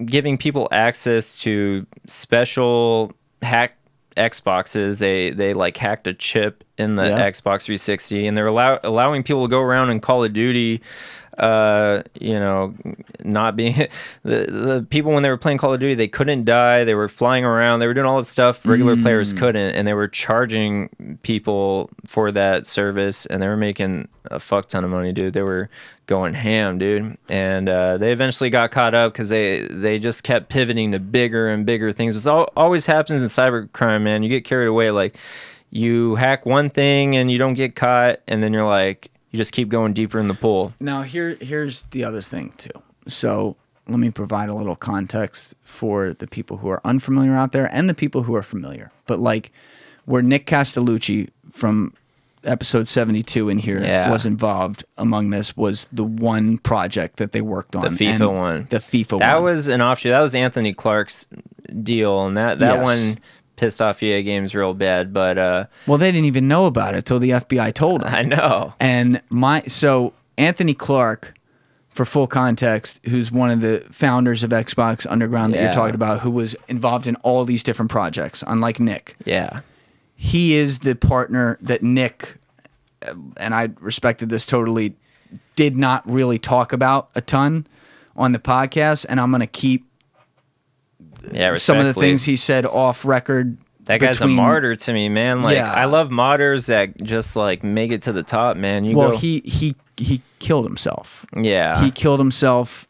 giving people access to special hacked Xboxes. They like hacked a chip in the Xbox 360, and they're allowing people to go around in Call of Duty, not being the people when they were playing Call of Duty, they couldn't die. They were flying around. They were doing all this stuff regular players couldn't, and they were charging people for that service, and they were making a fuck ton of money, dude. They were going ham, dude. And they eventually got caught up because they just kept pivoting to bigger and bigger things. It's always happens in cybercrime, man. You get carried away. Like, you hack one thing and you don't get caught, and then you're like, you just keep going deeper in the pool. Now, here's the other thing, too. So let me provide a little context for the people who are unfamiliar out there and the people who are familiar. But, like, where Nick Castellucci from episode 72 in here was involved among this was the one project that they worked on. The FIFA one. The FIFA one. That was an offshoot. That was Anthony Clark's deal, and that one pissed off EA Games real bad, but well, they didn't even know about it till the FBI told them. I know. And so Anthony Clark, for full context, who's one of the founders of Xbox Underground that you're talking about, who was involved in all these different projects, unlike Nick. Yeah. He is the partner that Nick, and I respected this totally, did not really talk about a ton on the podcast, and I'm going to keep some of the things he said off record. That guy's a martyr to me, man. Like, I love martyrs that just like make it to the top, man. He killed himself. Yeah. He killed himself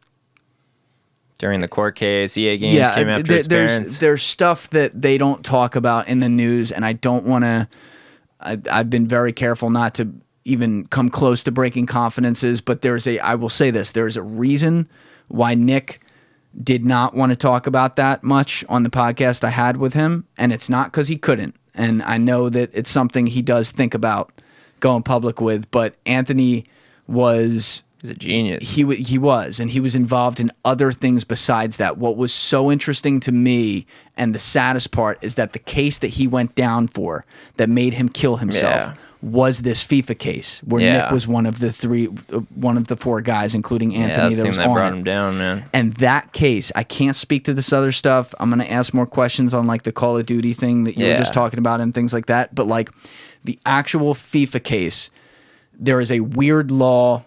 during the court case. EA Games came after his parents. There's stuff that they don't talk about in the news, and I don't want to. I've been very careful not to even come close to breaking confidences, but I will say this, there's a reason why Nick did not want to talk about that much on the podcast I had with him, and it's not because he couldn't. And I know that it's something he does think about going public with, but Anthony was... He's a genius. He was, and he was involved in other things besides that. What was so interesting to me, and the saddest part, is that the case that he went down for that made him kill himself was this FIFA case, where Nick was one of the four guys, including Anthony, that was on brought it. him down, man. And that case, I can't speak to this other stuff. I'm going to ask more questions on like the Call of Duty thing that you were just talking about and things like that. But like the actual FIFA case, there is a weird law.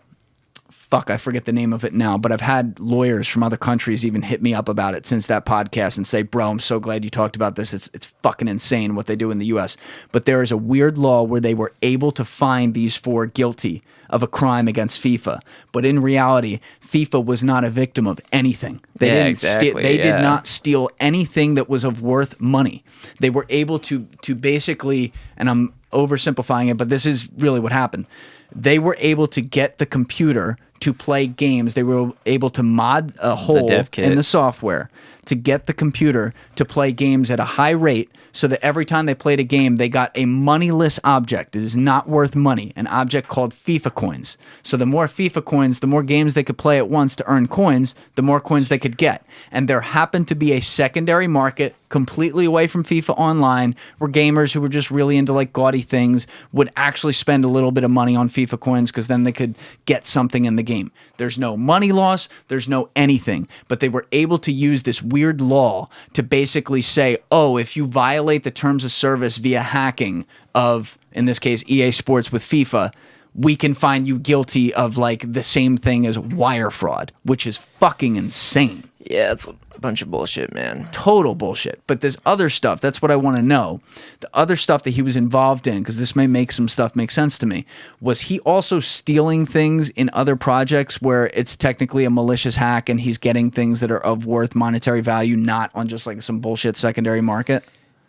Fuck, I forget the name of it now, but I've had lawyers from other countries even hit me up about it since that podcast and say, bro, I'm so glad you talked about this. It's fucking insane what they do in the U.S. But there is a weird law where they were able to find these four guilty of a crime against FIFA. But in reality, FIFA was not a victim of anything. They did not steal anything that was of worth money. They were able to basically, and oversimplifying it, but this is really what happened. They were able to get the computer to play games. They were able to mod a hole in the software to get the computer to play games at a high rate so that every time they played a game, they got a moneyless object. It is not worth money, an object called FIFA coins. So the more FIFA coins, the more games they could play at once to earn coins, the more coins they could get. And there happened to be a secondary market completely away from FIFA Online where gamers who were just really into like gaudy things would actually spend a little bit of money on FIFA coins because then they could get something in the game. There's no money loss, there's no anything, but they were able to use this weird law to basically say, oh, if you violate the terms of service via hacking of, in this case, EA Sports with FIFA, we can find you guilty of like the same thing as wire fraud, which is fucking insane. Yeah, it's a bunch of bullshit, man. Total bullshit. But this other stuff, that's what I want to know. The other stuff that he was involved in, because this may make some stuff make sense to me, was he also stealing things in other projects where it's technically a malicious hack and he's getting things that are of worth monetary value, not on just like some bullshit secondary market?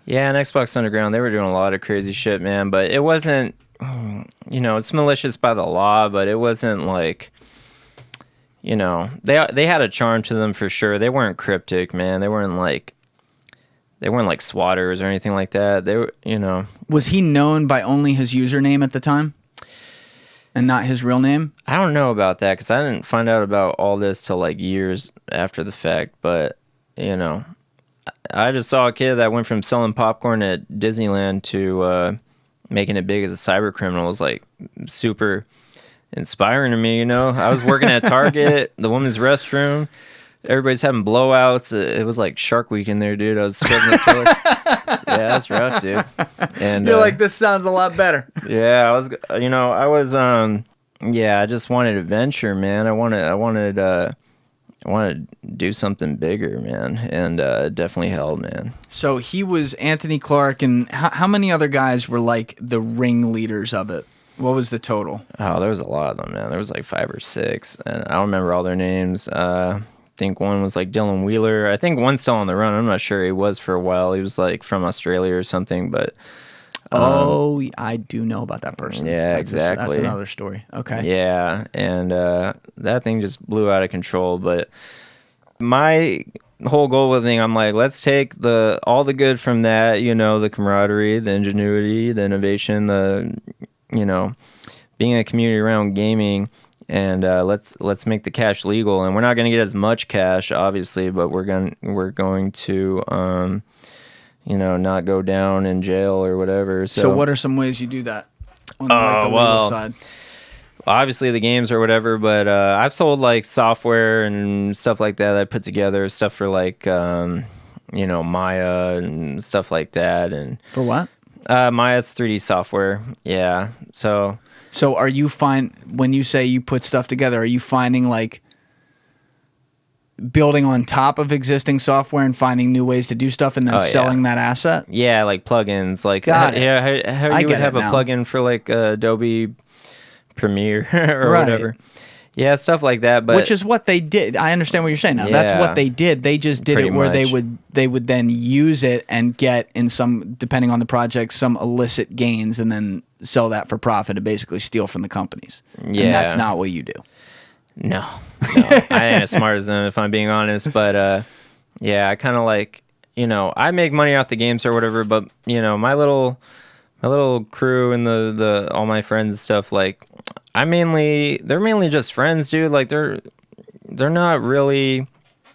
Yeah, and Xbox Underground, they were doing a lot of crazy shit, man. But it wasn't, you know, it's malicious by the law, but it wasn't like... You know, they had a charm to them for sure. They weren't cryptic, man. They weren't like swatters or anything like that. They were, you know. Was he known by only his username at the time and not his real name? I don't know about that because I didn't find out about all this till like years after the fact. But, you know, I just saw a kid that went from selling popcorn at Disneyland to making it big as a cyber criminal. It was like super inspiring to me, you know. I was working at Target, the women's restroom. Everybody's having blowouts. It was like Shark Week in there, dude. I was scrubbing the toilet. Yeah, that's rough, dude. And you're like, this sounds a lot better. Yeah, I just wanted adventure, man. I wanted to do something bigger, man, and definitely held, man. So he was Anthony Clark, and how many other guys were like the ringleaders of it? What was the total? Oh, there was a lot of them, man. There was like 5 or 6, and I don't remember all their names. I think one was like Dylan Wheeler. I think one's still on the run. I'm not sure. He was for a while. He was like from Australia or something, but... I do know about that person. Yeah, exactly. That's another story. Okay. Yeah, and that thing just blew out of control, but my whole goal with the thing, I'm like, let's take all the good from that, you know, the camaraderie, the ingenuity, the innovation, you know, being a community around gaming, and let's make the cash legal. And we're not going to get as much cash, obviously, but we're going to you know, not go down in jail or whatever. So what are some ways you do that on the legal side? Obviously the games or whatever, but I've sold like software and stuff like that I put together, stuff for like you know, Maya and stuff like that. And for what? Maya's 3D software. Yeah. So are you when you say you put stuff together, are you finding like building on top of existing software and finding new ways to do stuff and then selling that asset? Yeah, like plugins. Like how you would have a plugin for like Adobe Premiere or whatever. Yeah, stuff like that. But which is what they did. I understand what you're saying now. Yeah, that's what they did. They just did it where they would then use it and get, in some, depending on the project, some illicit gains and then sell that for profit and basically steal from the companies. Yeah. And that's not what you do. No. I ain't as smart as them, if I'm being honest. But yeah, I kind of like, you know, I make money off the games or whatever, but you know, my little crew and the all my friends and stuff, like they're mainly just friends, dude. Like they're not really,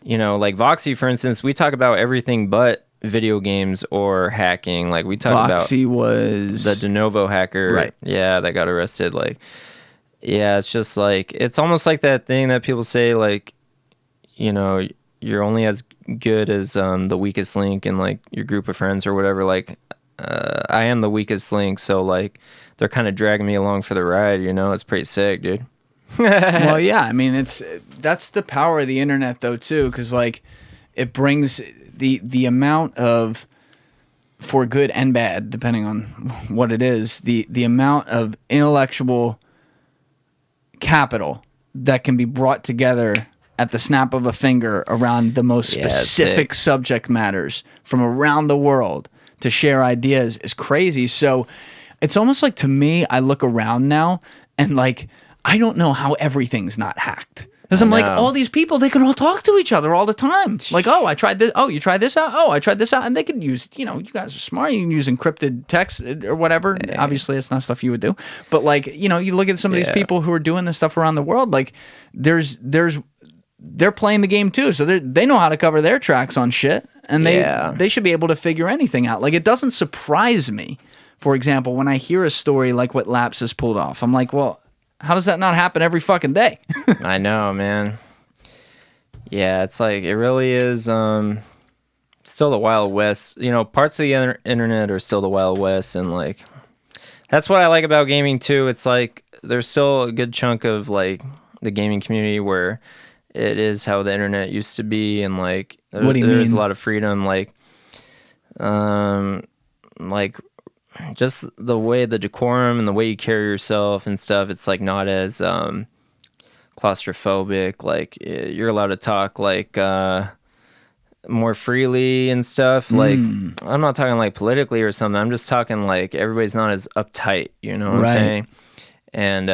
you know, like Voxy, for instance, we talk about everything but video games or hacking. Like we talk Voxy was the de novo hacker, right? Yeah, that got arrested. Like, yeah, it's just like, it's almost like that thing that people say, like, you know, you're only as good as the weakest link in like your group of friends or whatever. Like, I am the weakest link, so like they're kind of dragging me along for the ride, you know. It's pretty sick, dude. Well, yeah, I mean, that's the power of the internet though too, because like it brings the amount of, for good and bad depending on what it is, the amount of intellectual capital that can be brought together at the snap of a finger around the most specific subject matters from around the world to share ideas is crazy. So it's almost like, to me, I look around now and like, I don't know how everything's not hacked. Because I'm like, all these people, they can all talk to each other all the time. Like, oh, I tried this. Oh, you tried this out? Oh, I tried this out. And they can use, you guys are smart. You can use encrypted text or whatever. Yeah. Obviously, it's not stuff you would do. But like, you look at some of these people who are doing this stuff around the world. Like, they're playing the game too. So they know how to cover their tracks on shit. And they should be able to figure anything out. Like, it doesn't surprise me, for example, when I hear a story like what Lapsus pulled off. I'm like, well, how does that not happen every fucking day? I know, man. Yeah, it's like, it really is still the Wild West. Parts of the internet are still the Wild West, and like, that's what I like about gaming too. It's like, there's still a good chunk of like the gaming community where it is how the internet used to be, and like, there's a lot of freedom, like just the way, the decorum and the way you carry yourself and stuff. It's like not as claustrophobic. Like, you're allowed to talk like more freely and stuff. Like, I'm not talking like politically or something. I'm just talking like everybody's not as uptight. You know what I'm saying? And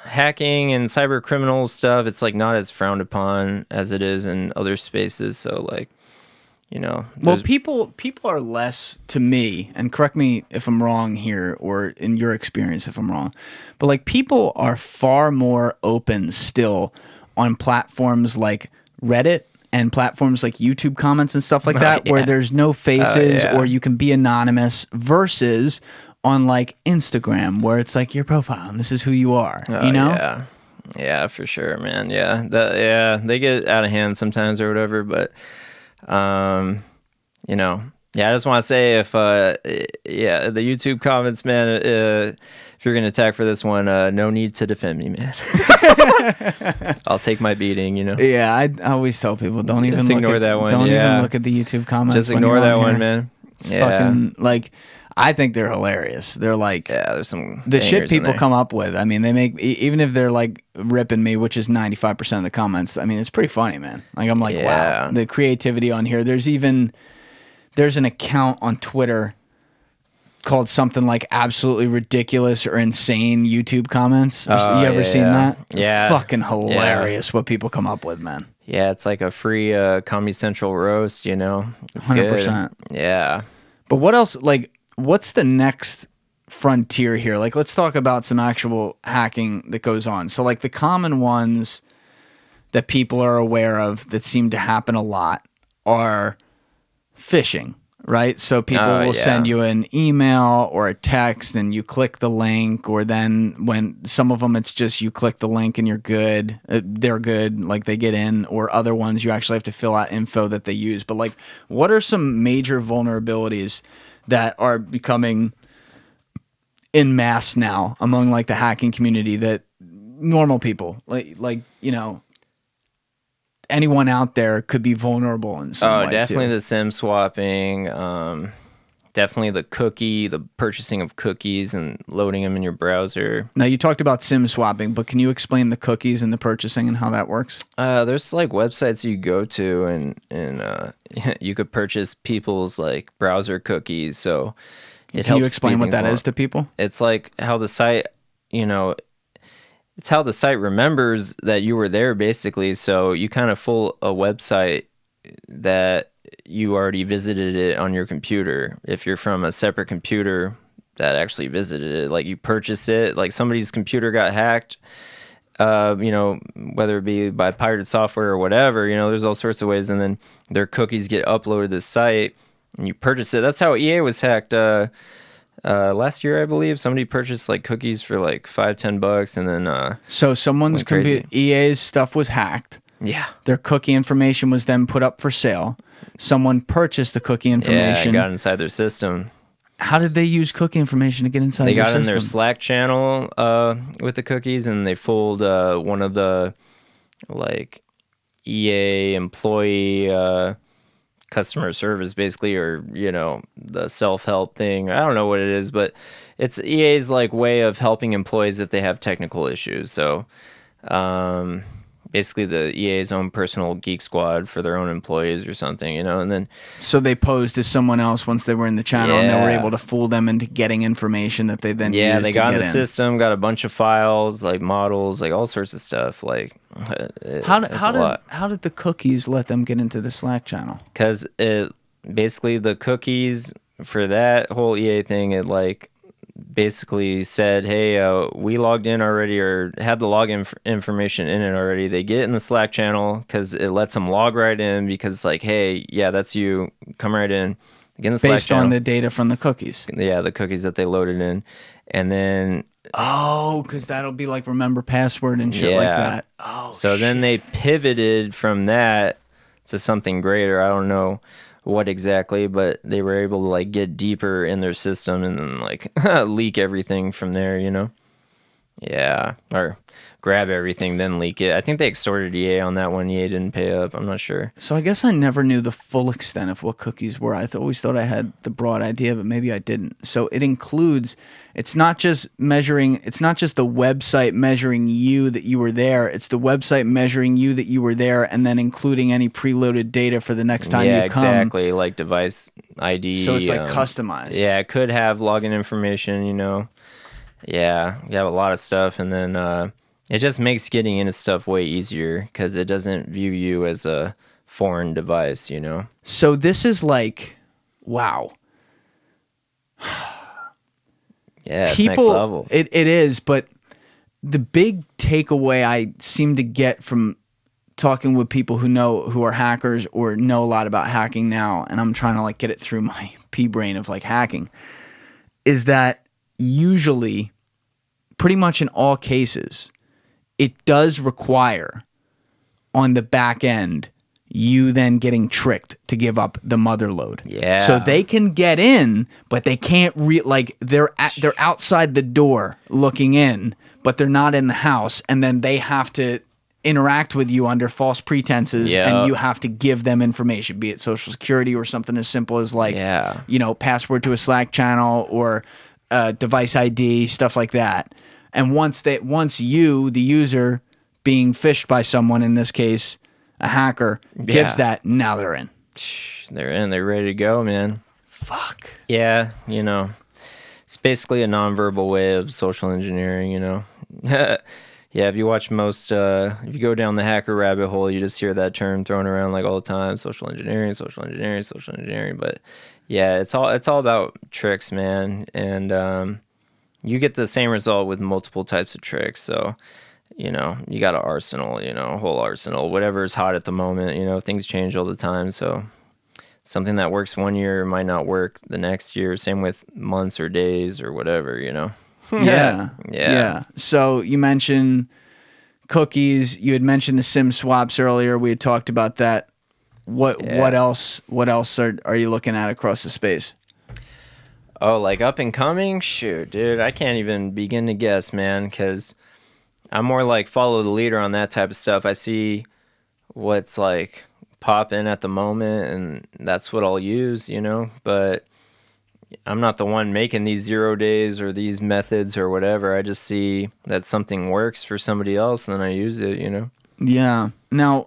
hacking and cyber criminal stuff, it's like not as frowned upon as it is in other spaces. So like, well, people are less, to me, and correct me if I'm wrong here, or in your experience if I'm wrong, but like, people are far more open still on platforms like Reddit and platforms like YouTube comments and stuff like that, where there's no faces or you can be anonymous, versus on like Instagram, where it's like your profile and this is who you are. Yeah, for sure, man. They get out of hand sometimes or whatever, but I just want to say, if the YouTube comments, man, if you're gonna attack for this one, no need to defend me, man. I'll take my beating, Yeah, I always tell people, don't even ignore that one. Don't even look at the YouTube comments. Just ignore that one, man. It's fucking like, I think they're hilarious. They're like, there's some the shit people come up with. I mean, they make, even if they're like ripping me, which is 95% of the comments, I mean, it's pretty funny, man. Like, I'm like, wow, the creativity on here. There's an account on Twitter called something like absolutely ridiculous or insane YouTube comments. You ever seen that? Yeah. Fucking hilarious what people come up with, man. Yeah, it's like a free Comedy Central roast, It's 100%. Good. Yeah. But what else, like, what's the next frontier here? Like, let's talk about some actual hacking that goes on. So like, the common ones that people are aware of that seem to happen a lot are phishing, right? So people will send you an email or a text and you click the link, or then when some of them, it's just you click the link and you're good. They're good, like they get in, or other ones you actually have to fill out info that they use. But like, what are some major vulnerabilities that are becoming in mass now among like the hacking community that normal people, like anyone out there could be vulnerable in some way? Definitely too. The SIM swapping, definitely the purchasing of cookies and loading them in your browser. Now, you talked about SIM swapping, but can you explain the cookies and the purchasing and how that works? There's like websites you go to and you could purchase people's like browser cookies. So can you explain what that is to people? It's like how the site, it's how the site remembers that you were there, basically. So you kind of fool a website that you already visited it on your computer. If you're from a separate computer that actually visited it, like you purchase it, like somebody's computer got hacked, whether it be by pirated software or whatever, there's all sorts of ways. And then their cookies get uploaded to the site and you purchase it. That's how EA was hacked. Last year, I believe, somebody purchased like cookies for like $5-10, and then so someone's EA's stuff was hacked. Yeah, their cookie information was then put up for sale. Someone purchased the cookie information. Yeah, got inside their system. How did they use cookie information to get inside their system? They got in their Slack channel with the cookies, and they fooled one of the like EA employee customer service, basically, or the self-help thing. I don't know what it is, but it's EA's like way of helping employees if they have technical issues. So basically the EA's own personal geek squad for their own employees or something, you know, and then So they posed as someone else once they were in the channel, and they were Yeah. able to fool them into getting information that they then used they to got in get the system, got a bunch of files, like models, like all sorts of stuff. Like, How did the cookies let them get into the Slack channel? Because it basically the cookies for that whole EA thing, it like basically said, hey, we logged in already or had the login information in it already. They get in the Slack channel because it lets them log right in because it's like, hey, yeah, that's you. Come right in. Get in the Slack Based channel. on the data from the cookies. Yeah, the cookies that they loaded in. And then... Oh, because that'll be like remember password and shit like that. Oh, so then they pivoted from that to something greater. I don't know what exactly, but they were able to like get deeper in their system and then like leak everything from there, you know? Yeah, or grab everything, then leak it. I think they extorted EA on that one. EA didn't pay up. I'm not sure. So I guess I never knew the full extent of what cookies were. I always thought I had the broad idea, but maybe I didn't. So it includes, it's not just the website measuring you that you were there. It's the website measuring you that you were there and then including any preloaded data for the next time you come. Yeah, exactly. Like device ID. So it's like customized. Yeah, it could have login information, you know. Yeah, you have a lot of stuff, and then it just makes getting into stuff way easier because it doesn't view you as a foreign device, you know? So this is like, wow. Yeah, it's next level. It is, but the big takeaway I seem to get from talking with people who are hackers or know a lot about hacking now, and I'm trying to like get it through my pea brain of like hacking, is that usually, pretty much in all cases, it does require on the back end you then getting tricked to give up the mother load. Yeah. So they can get in, but they can't they're outside the door looking in, but they're not in the house, and then they have to interact with you under false pretenses, and you have to give them information, be it social security or something as simple as like password to a Slack channel or device ID, stuff like that. And once you, the user, being phished by someone, in this case, a hacker, gives that, now they're in. They're in. They're ready to go, man. Fuck. Yeah, you know, it's basically a nonverbal way of social engineering, you know. Yeah, if you watch if you go down the hacker rabbit hole, you just hear that term thrown around like all the time, social engineering, social engineering, social engineering. But yeah, it's all about tricks, man. And you get the same result with multiple types of tricks. So, you know, you got an arsenal, you know, a whole arsenal, whatever is hot at the moment, you know, things change all the time. So something that works one year might not work the next year. Same with months or days or whatever, you know. Yeah. So you mentioned cookies. You had mentioned the SIM swaps earlier. We had talked about that. What else are you looking at across the space? Oh, like up and coming? Shoot, dude, I can't even begin to guess, man, because I'm more like follow the leader on that type of stuff. I see what's like popping at the moment, and that's what I'll use, you know, but I'm not the one making these 0 days or these methods or whatever. I just see that something works for somebody else, and then I use it, you know? Yeah. Now,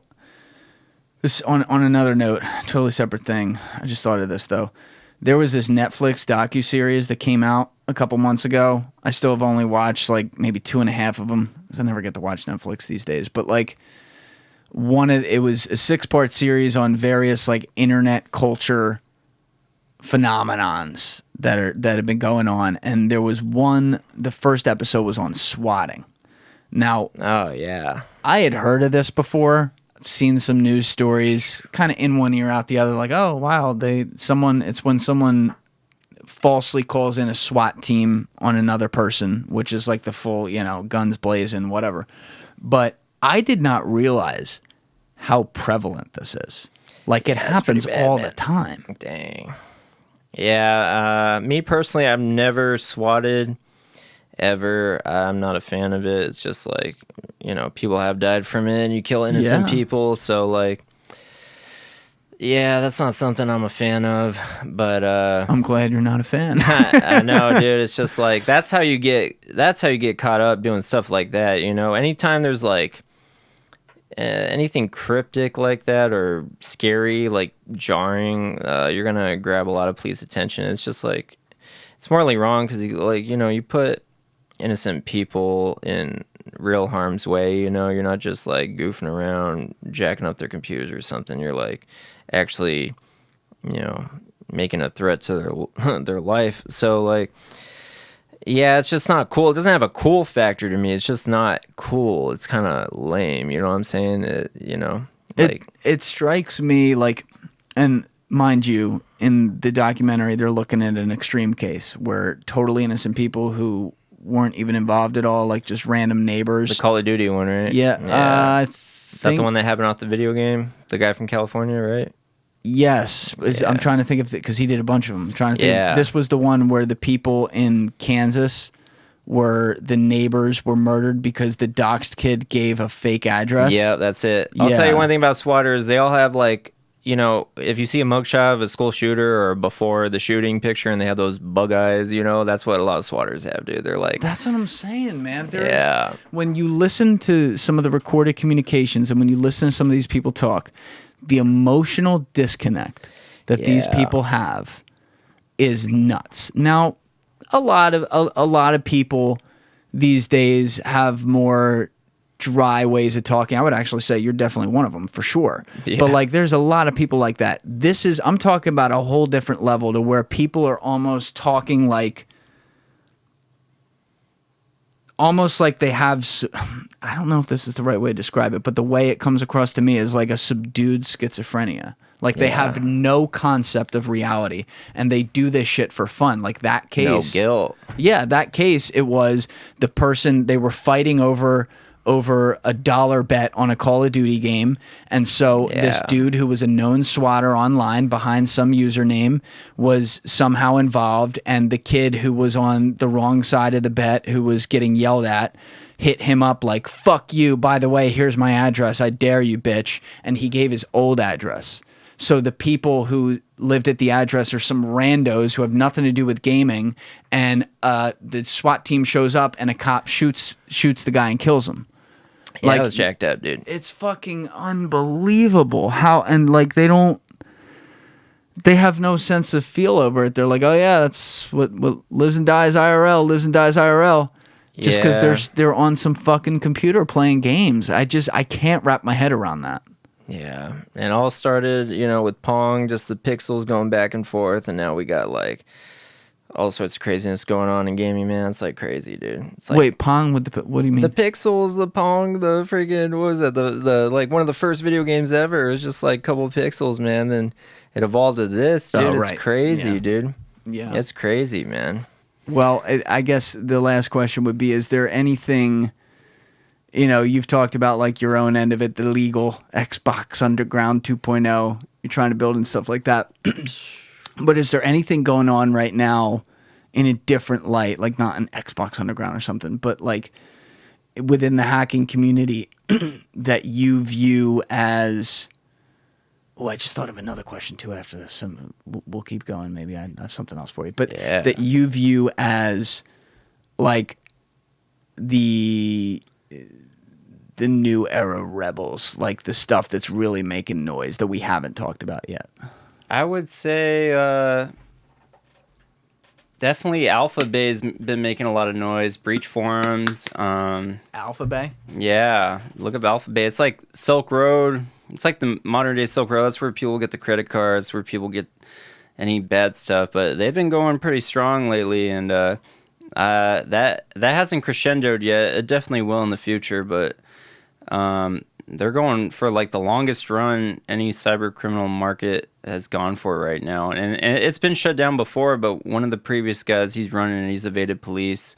this on another note, totally separate thing. I just thought of this, though. There was this Netflix docuseries that came out a couple months ago. I still have only watched like maybe 2.5 of them, because I never get to watch Netflix these days. But like it was a 6-part series on various like internet culture phenomenons that have been going on, and there was one. The first episode was on swatting. Now, oh yeah, I had heard of this before. I've seen some news stories, kind of in one ear out the other. Like, oh wow, it's when someone falsely calls in a SWAT team on another person, which is like the full, you know, guns blazing, whatever. But I did not realize how prevalent this is. Like, it happens all the time. Dang. Yeah, me personally, I've never swatted ever. I'm not a fan of it. It's just like, you know, people have died from it, and you kill innocent people. So like, yeah, that's not something I'm a fan of. But I'm glad you're not a fan. I know, dude. It's just like that's how you get caught up doing stuff like that. You know, anytime there's like anything cryptic like that or scary, like jarring, you're gonna grab a lot of police attention. It's just like it's morally wrong because you put innocent people in real harm's way. You're not just like goofing around, jacking up their computers or something. You're like actually, making a threat to their life. So like, yeah, it's just not cool. It doesn't have a cool factor to me. It's just not cool. It's kind of lame. You know what I'm saying? It strikes me like, and mind you, in the documentary, they're looking at an extreme case where totally innocent people who weren't even involved at all, like just random neighbors. The Call of Duty one, right? Yeah. Is that the one that happened off the video game? The guy from California, right? Yes. I'm trying to think of it because he did a bunch of them. I'm trying to think. Yeah. This was the one where the people in Kansas where the neighbors were murdered because the doxed kid gave a fake address. Yeah, that's it. I'll tell you one thing about swatters. They all have like, if you see a mugshot of a school shooter or before the shooting picture and they have those bug eyes, that's what a lot of swatters have, dude. They're like... That's what I'm saying, man. Yeah. When you listen to some of the recorded communications and when you listen to some of these people talk, the emotional disconnect that these people have is nuts. Now, a lot of people these days have more dry ways of talking. I would actually say you're definitely one of them for sure. Yeah. But like, there's a lot of people like that. I'm talking about a whole different level to where people are almost talking like they have, I don't know if this is the right way to describe it, but the way it comes across to me is like a subdued schizophrenia. Like they have no concept of reality and they do this shit for fun. Like that case. No guilt. Yeah, that case, it was the person, they were fighting over a dollar bet on a Call of Duty game. And so this dude who was a known swatter online behind some username was somehow involved. And the kid who was on the wrong side of the bet, who was getting yelled at, hit him up like, fuck you, by the way, here's my address. I dare you, bitch. And he gave his old address. So the people who lived at the address are some randos who have nothing to do with gaming. And the SWAT team shows up and a cop shoots the guy and kills him. Yeah, that was jacked up, dude. It's fucking unbelievable how, and like they have no sense of feel over it. They're like, oh yeah, that's what lives and dies IRL, just because they're on some fucking computer playing games. I can't wrap my head around that. Yeah, and all started, with Pong, just the pixels going back and forth, and now we got like all sorts of craziness going on in gaming, man. It's like crazy, dude. It's like, wait, Pong with what do you mean? The pixels, the Pong, the freaking, what was that? The like one of the first video games ever. It was just like a couple of pixels, man. Then it evolved to this, dude. It's crazy, dude. Yeah, it's crazy, man. Well, I guess the last question would be: is there anything? You've talked about like your own end of it, the legal Xbox Underground 2.0. You're trying to build and stuff like that. But is there anything going on right now in a different light, like not an Xbox Underground or something, but like within the hacking community that you view as... Oh, I just thought of another question too after this. We'll keep going. Maybe I have something else for you. But that you view as like the new era rebels, like the stuff that's really making noise that we haven't talked about yet. I would say definitely AlphaBay's been making a lot of noise. Breach forums. AlphaBay? Yeah. Look up AlphaBay. It's like Silk Road. It's like the modern day Silk Road. That's where people get the credit cards, where people get any bad stuff. But they've been going pretty strong lately, and that hasn't crescendoed yet. It definitely will in the future, but they're going for like the longest run any cyber criminal market has gone for right now. And it's been shut down before, but one of the previous guys, he's running and he's evaded police.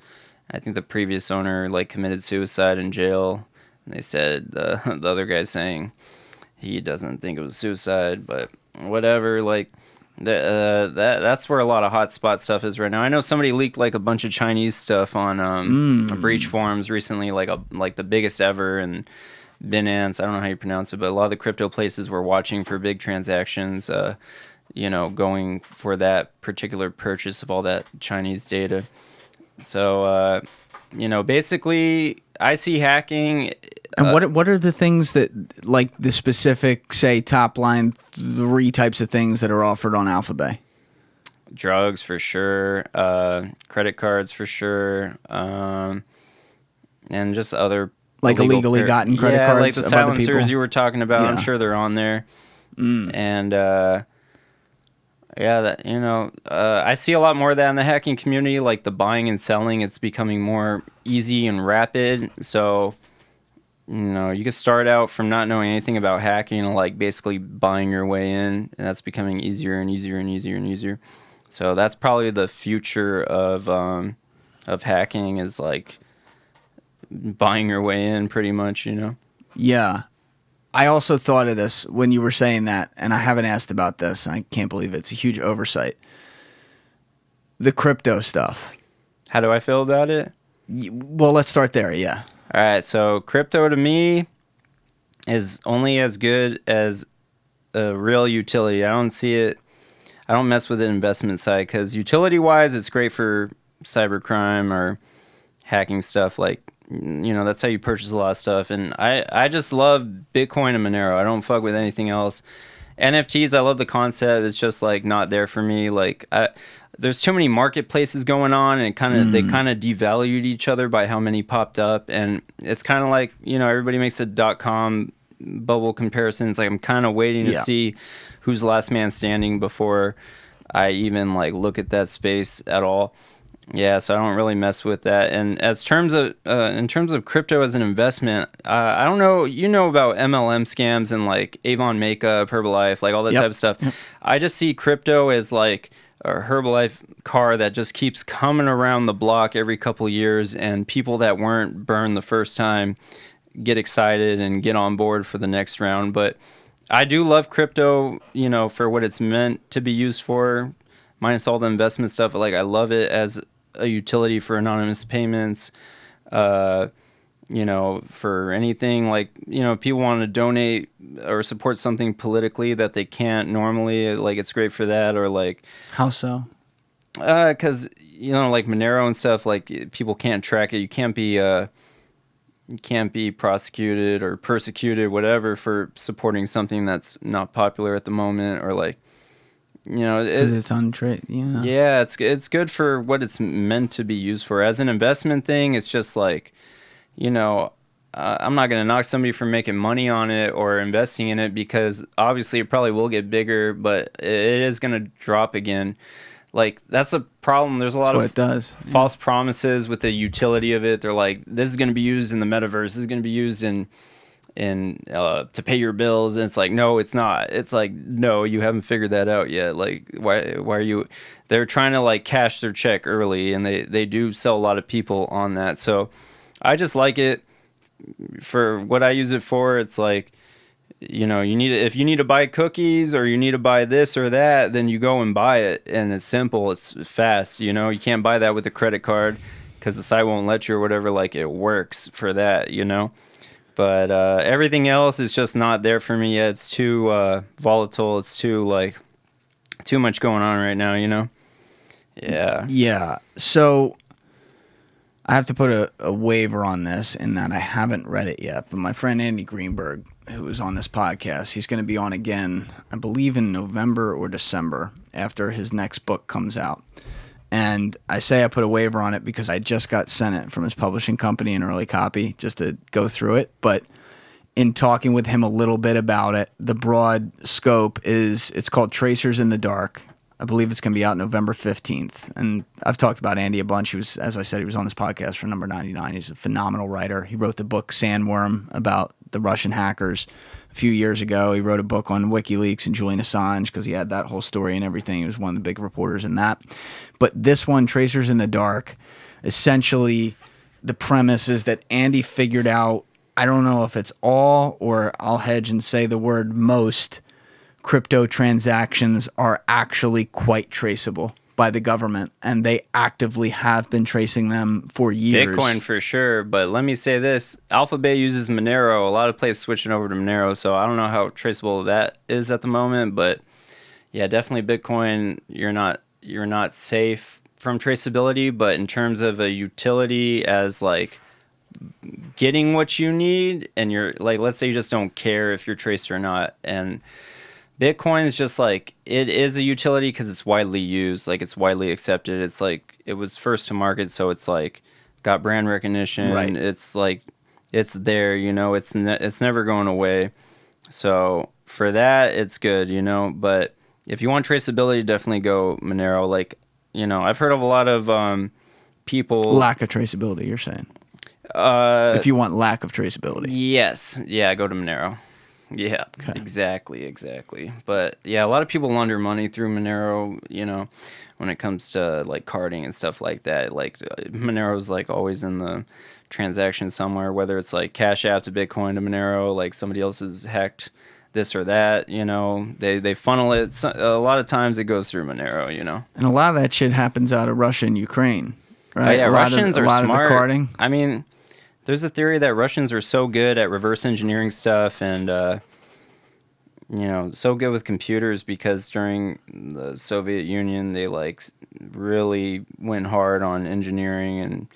I think the previous owner like committed suicide in jail. And they said the other guy's saying he doesn't think it was suicide, but whatever. Like that's where a lot of hotspot stuff is right now. I know somebody leaked like a bunch of Chinese stuff on breach forums recently, like the biggest ever, and Binance, I don't know how you pronounce it, but a lot of the crypto places were watching for big transactions, going for that particular purchase of all that Chinese data. So, basically I see hacking. And what are the things that, like the specific, say, top line 3 types of things that are offered on AlphaBay? Drugs for sure, credit cards for sure, and just other like illegally gotten credit cards. Like the of other people? silencers you were talking about. Yeah. I'm sure they're on there. And I see a lot more of that in the hacking community, like the buying and selling. It's becoming more easy and rapid. So, you can start out from not knowing anything about hacking and like basically buying your way in, and that's becoming easier and easier and easier and easier. So that's probably the future of hacking, is like buying your way in, pretty much. Yeah. I also thought of this when you were saying that, and I haven't asked about this. I can't believe it. It's a huge oversight. The crypto stuff. How do I feel about it? Well, let's start there. Yeah. All right. So crypto to me is only as good as a real utility. I don't see it. I don't mess with the investment side, because utility-wise, it's great for cybercrime or hacking stuff. Like, that's how you purchase a lot of stuff. And I just love Bitcoin and Monero. I don't fuck with anything else. NFTs, I love the concept. It's just like not there for me. Like, there's too many marketplaces going on, and they kind of devalued each other by how many popped up. And it's kind of like, everybody makes a .com bubble comparison. It's like I'm kind of waiting to see who's last man standing before I even like look at that space at all. Yeah, so I don't really mess with that. And in terms of crypto as an investment, I don't know. About MLM scams and like Avon Makeup, Herbalife, like all that type of stuff. Yep. I just see crypto as like a Herbalife car that just keeps coming around the block every couple of years, and people that weren't burned the first time get excited and get on board for the next round. But I do love crypto, for what it's meant to be used for, minus all the investment stuff. Like, I love it as a utility for anonymous payments, for anything. Like, people want to donate or support something politically that they can't normally. Like, it's great for that. Or like, how so? Because like Monero and stuff, like people can't track it. You can't be prosecuted or persecuted, whatever, for supporting something that's not popular at the moment, or like, because it's untraceable. Yeah, it's good for what it's meant to be used for. As an investment thing, it's just like, I'm not going to knock somebody for making money on it or investing in it, because obviously it probably will get bigger, but it is going to drop again. Like, that's a problem. There's a lot of false promises with the utility of it. They're like, this is going to be used in the metaverse. This is going to be used in to pay your bills. And it's like, no, it's not. It's like, no, you haven't figured that out yet. Like, why are you? They're trying to like cash their check early, and they do sell a lot of people on that. So I just like it for what I use it for. It's like, if you need to buy cookies, or you need to buy this or that, then you go and buy it, and it's simple, it's fast. You can't buy that with a credit card because the site won't let you or whatever. Like, it works for that, but everything else is just not there for me yet. It's too volatile. It's too much going on right now, Yeah. So I have to put a waiver on this, in that I haven't read it yet, but my friend Andy Greenberg, who was on this podcast, he's going to be on again, I believe in November or December, after his next book comes out. And I say I put a waiver on it because I just got sent it from his publishing company, an early copy, just to go through it. But in talking with him a little bit about it, the broad scope it's called Tracers in the Dark. I believe it's going to be out November 15th. And I've talked about Andy a bunch. As I said, he was on this podcast for number 99. He's a phenomenal writer. He wrote the book Sandworm about the Russian hackers a few years ago. He wrote a book on WikiLeaks and Julian Assange, because he had that whole story and everything. He was one of the big reporters in that. But this one, Tracers in the Dark, essentially the premise is that Andy figured out, I don't know if it's all, or I'll hedge and say the word most, crypto transactions are actually quite traceable by the government, and they actively have been tracing them for years. Bitcoin for sure, but let me say this. AlphaBay uses Monero. A lot of places switching over to Monero, so I don't know how traceable that is at the moment, but yeah, definitely Bitcoin, you're not safe from traceability, but in terms of a utility as like getting what you need, and you're like, let's say you just don't care if you're traced or not, and Bitcoin is just like, it is a utility because it's widely used, like it's widely accepted. It's like it was first to market, so it's like got brand recognition. Right. It's like it's there, you know. It's never going away. So for that, it's good, you know. But if you want traceability, definitely go Monero. Like, you know, I've heard of a lot of people lack of traceability. You're saying if you want lack of traceability, yes, yeah, go to Monero. Yeah, okay. Exactly. But yeah, a lot of people launder money through Monero, you know, when it comes to like carding and stuff like that. Like Monero's like always in the transaction somewhere, whether it's like Cash App to Bitcoin to Monero, like somebody else has hacked this or that, you know, they funnel it. So, a lot of times it goes through Monero, you know. And a lot of that shit happens out of Russia and Ukraine, right? Oh, yeah, Russians are smart. A lot of the carding. I mean, there's a theory that Russians are so good at reverse engineering stuff and, you know, so good with computers because during the Soviet Union, they like really went hard on engineering and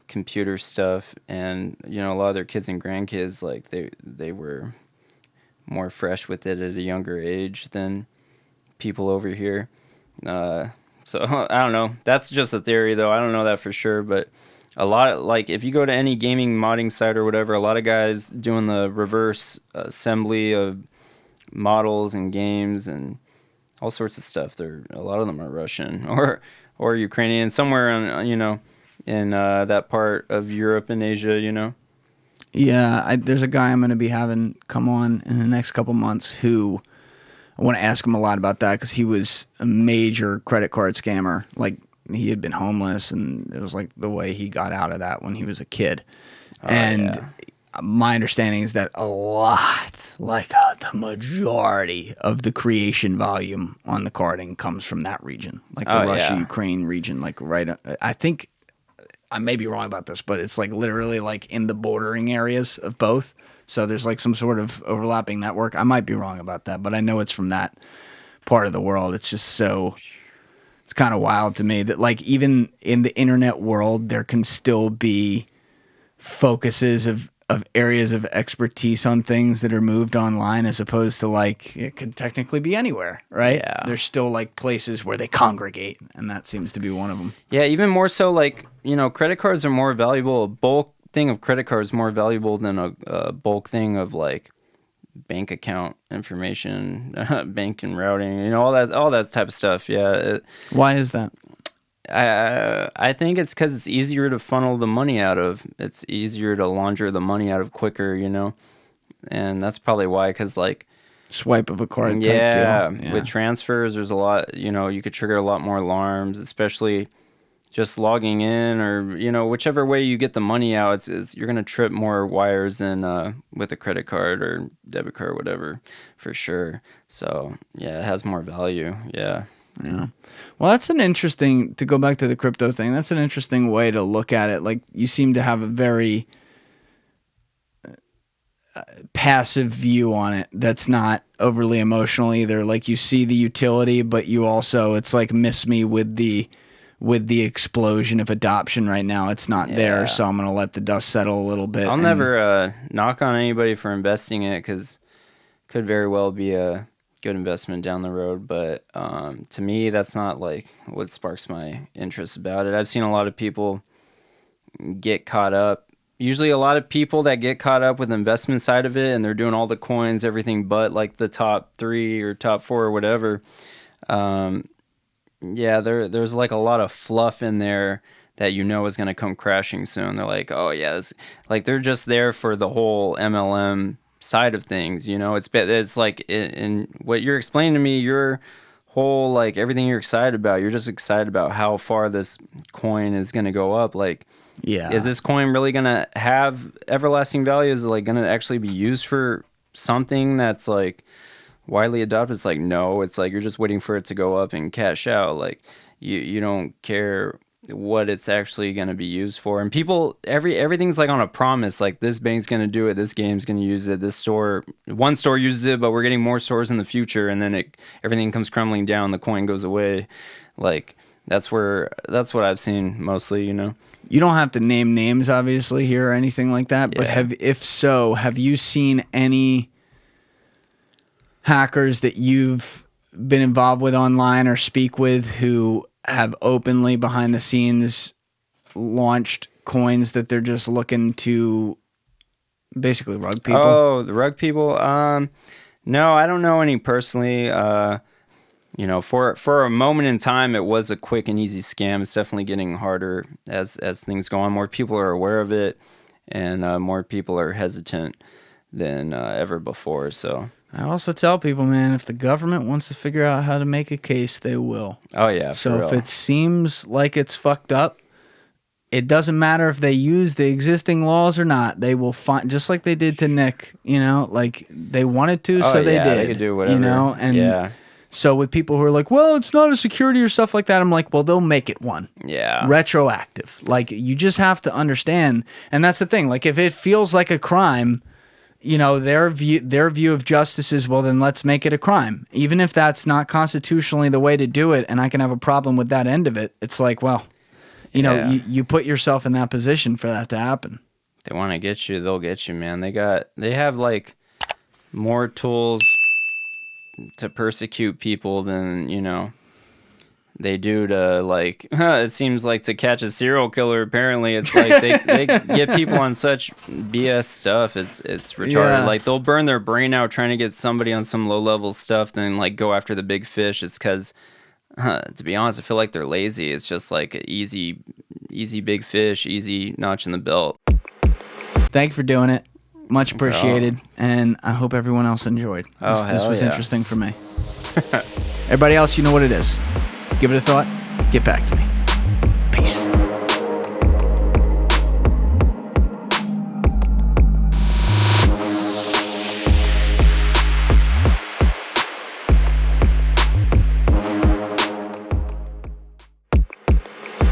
computer stuff. And, you know, a lot of their kids and grandkids, like they were more fresh with it at a younger age than people over here. So I don't know. That's just a theory, though. I don't know that for sure, but a lot, like if you go to any gaming modding site or whatever, a lot of guys doing the reverse assembly of models and games and all sorts of stuff. A lot of them are Russian or Ukrainian, somewhere on, you know, in that part of Europe and Asia, you know. Yeah, there's a guy I'm going to be having come on in the next couple months who I want to ask him a lot about that because he was a major credit card scammer. Like, he had been homeless, and it was like the way he got out of that when he was a kid. And my understanding is that a lot, like the majority of the creation volume on the carding comes from that region, like the Russia-Ukraine region. Like I think I may be wrong about this, but it's like literally like in the bordering areas of both. So there's like some sort of overlapping network. I might be wrong about that, but I know it's from that part of the world. It's just so... It's kind of wild to me that, like, even in the internet world, there can still be focuses of areas of expertise on things that are moved online, as opposed to, like, it could technically be anywhere, right? Yeah. There's still, like, places where they congregate, and that seems to be one of them. Yeah, even more so, like, you know, credit cards are more valuable. A bulk thing of credit cards is more valuable than a bulk thing of, like, bank account information, bank and routing, you know, all that type of stuff. Yeah. Why is that? I think it's because it's easier to funnel the money out of. It's easier to launder the money out of quicker, you know, and that's probably why. Because like swipe of a card. Yeah, type deal. With transfers, there's a lot. You know, you could trigger a lot more alarms, especially just logging in, or you know, whichever way you get the money out, you're gonna trip more wires than with a credit card or debit card, or whatever, for sure. So yeah, it has more value. Yeah. Yeah. Well, that's an interesting, to go back to the crypto thing, that's an interesting way to look at it. Like, you seem to have a very passive view on it that's not overly emotional either. Like, you see the utility, but you also, it's like, miss me with the explosion of adoption right now. It's not there, so I'm going to let the dust settle a little bit. I'll never knock on anybody for investing in it, because it could very well be a good investment down the road, but to me, that's not like what sparks my interest about it. I've seen a lot of people get caught up. Usually a lot of people that get caught up with the investment side of it, and they're doing all the coins, everything but like the top 3 or top 4 or whatever. Yeah, there's like a lot of fluff in there that you know is going to come crashing soon. They're like, oh yeah, like they're just there for the whole MLM side of things, you know. It's like in what you're explaining to me, your whole, like, everything you're excited about, you're just excited about how far this coin is going to go up. Like, yeah, is this coin really going to have everlasting value? Is it like going to actually be used for something that's like widely adopted? It's like, no, it's like you're just waiting for it to go up and cash out. Like, you don't care what it's actually going to be used for. And people, everything's like on a promise, like this bank's going to do it, this game's going to use it, one store uses it, but we're getting more stores in the future, and then everything comes crumbling down, the coin goes away. Like, That's what I've seen mostly, you know. You don't have to name names, obviously, here or anything like that. But if so, have you seen any hackers that you've been involved with online or speak with who have openly behind the scenes launched coins that they're just looking to basically rug people? Oh, the rug people? No, I don't know any personally. You know, for a moment in time, it was a quick and easy scam. It's definitely getting harder as things go on. More people are aware of it, and more people are hesitant than ever before. So I also tell people, man, if the government wants to figure out how to make a case, they will. Oh yeah. So if it seems like it's fucked up, it doesn't matter if they use the existing laws or not. They will find, just like they did to Nick. You know, like they wanted to, so they did. They could do whatever. You know, and yeah. So with people who are like, well, it's not a security or stuff like that, I'm like, well, they'll make it one. Yeah. Retroactive. Like, you just have to understand. And that's the thing. Like, if it feels like a crime, you know, their view of justice is, well, then let's make it a crime. Even if that's not constitutionally the way to do it, and I can have a problem with that end of it, it's like, well, you know, you put yourself in that position for that to happen. If they want to get you, they'll get you, man. They have, like, more tools to persecute people than, you know, they do to, like, it seems like to catch a serial killer. Apparently it's like they get people on such BS stuff. It's retarded. Yeah. Like, they'll burn their brain out trying to get somebody on some low level stuff, then like go after the big fish. It's because to be honest, I feel like they're lazy. It's just like a easy big fish, easy notch in the belt. Thank you for doing it. Much appreciated, and I hope everyone else enjoyed. This was interesting for me. Everybody else, you know what it is. Give it a thought. Get back to me.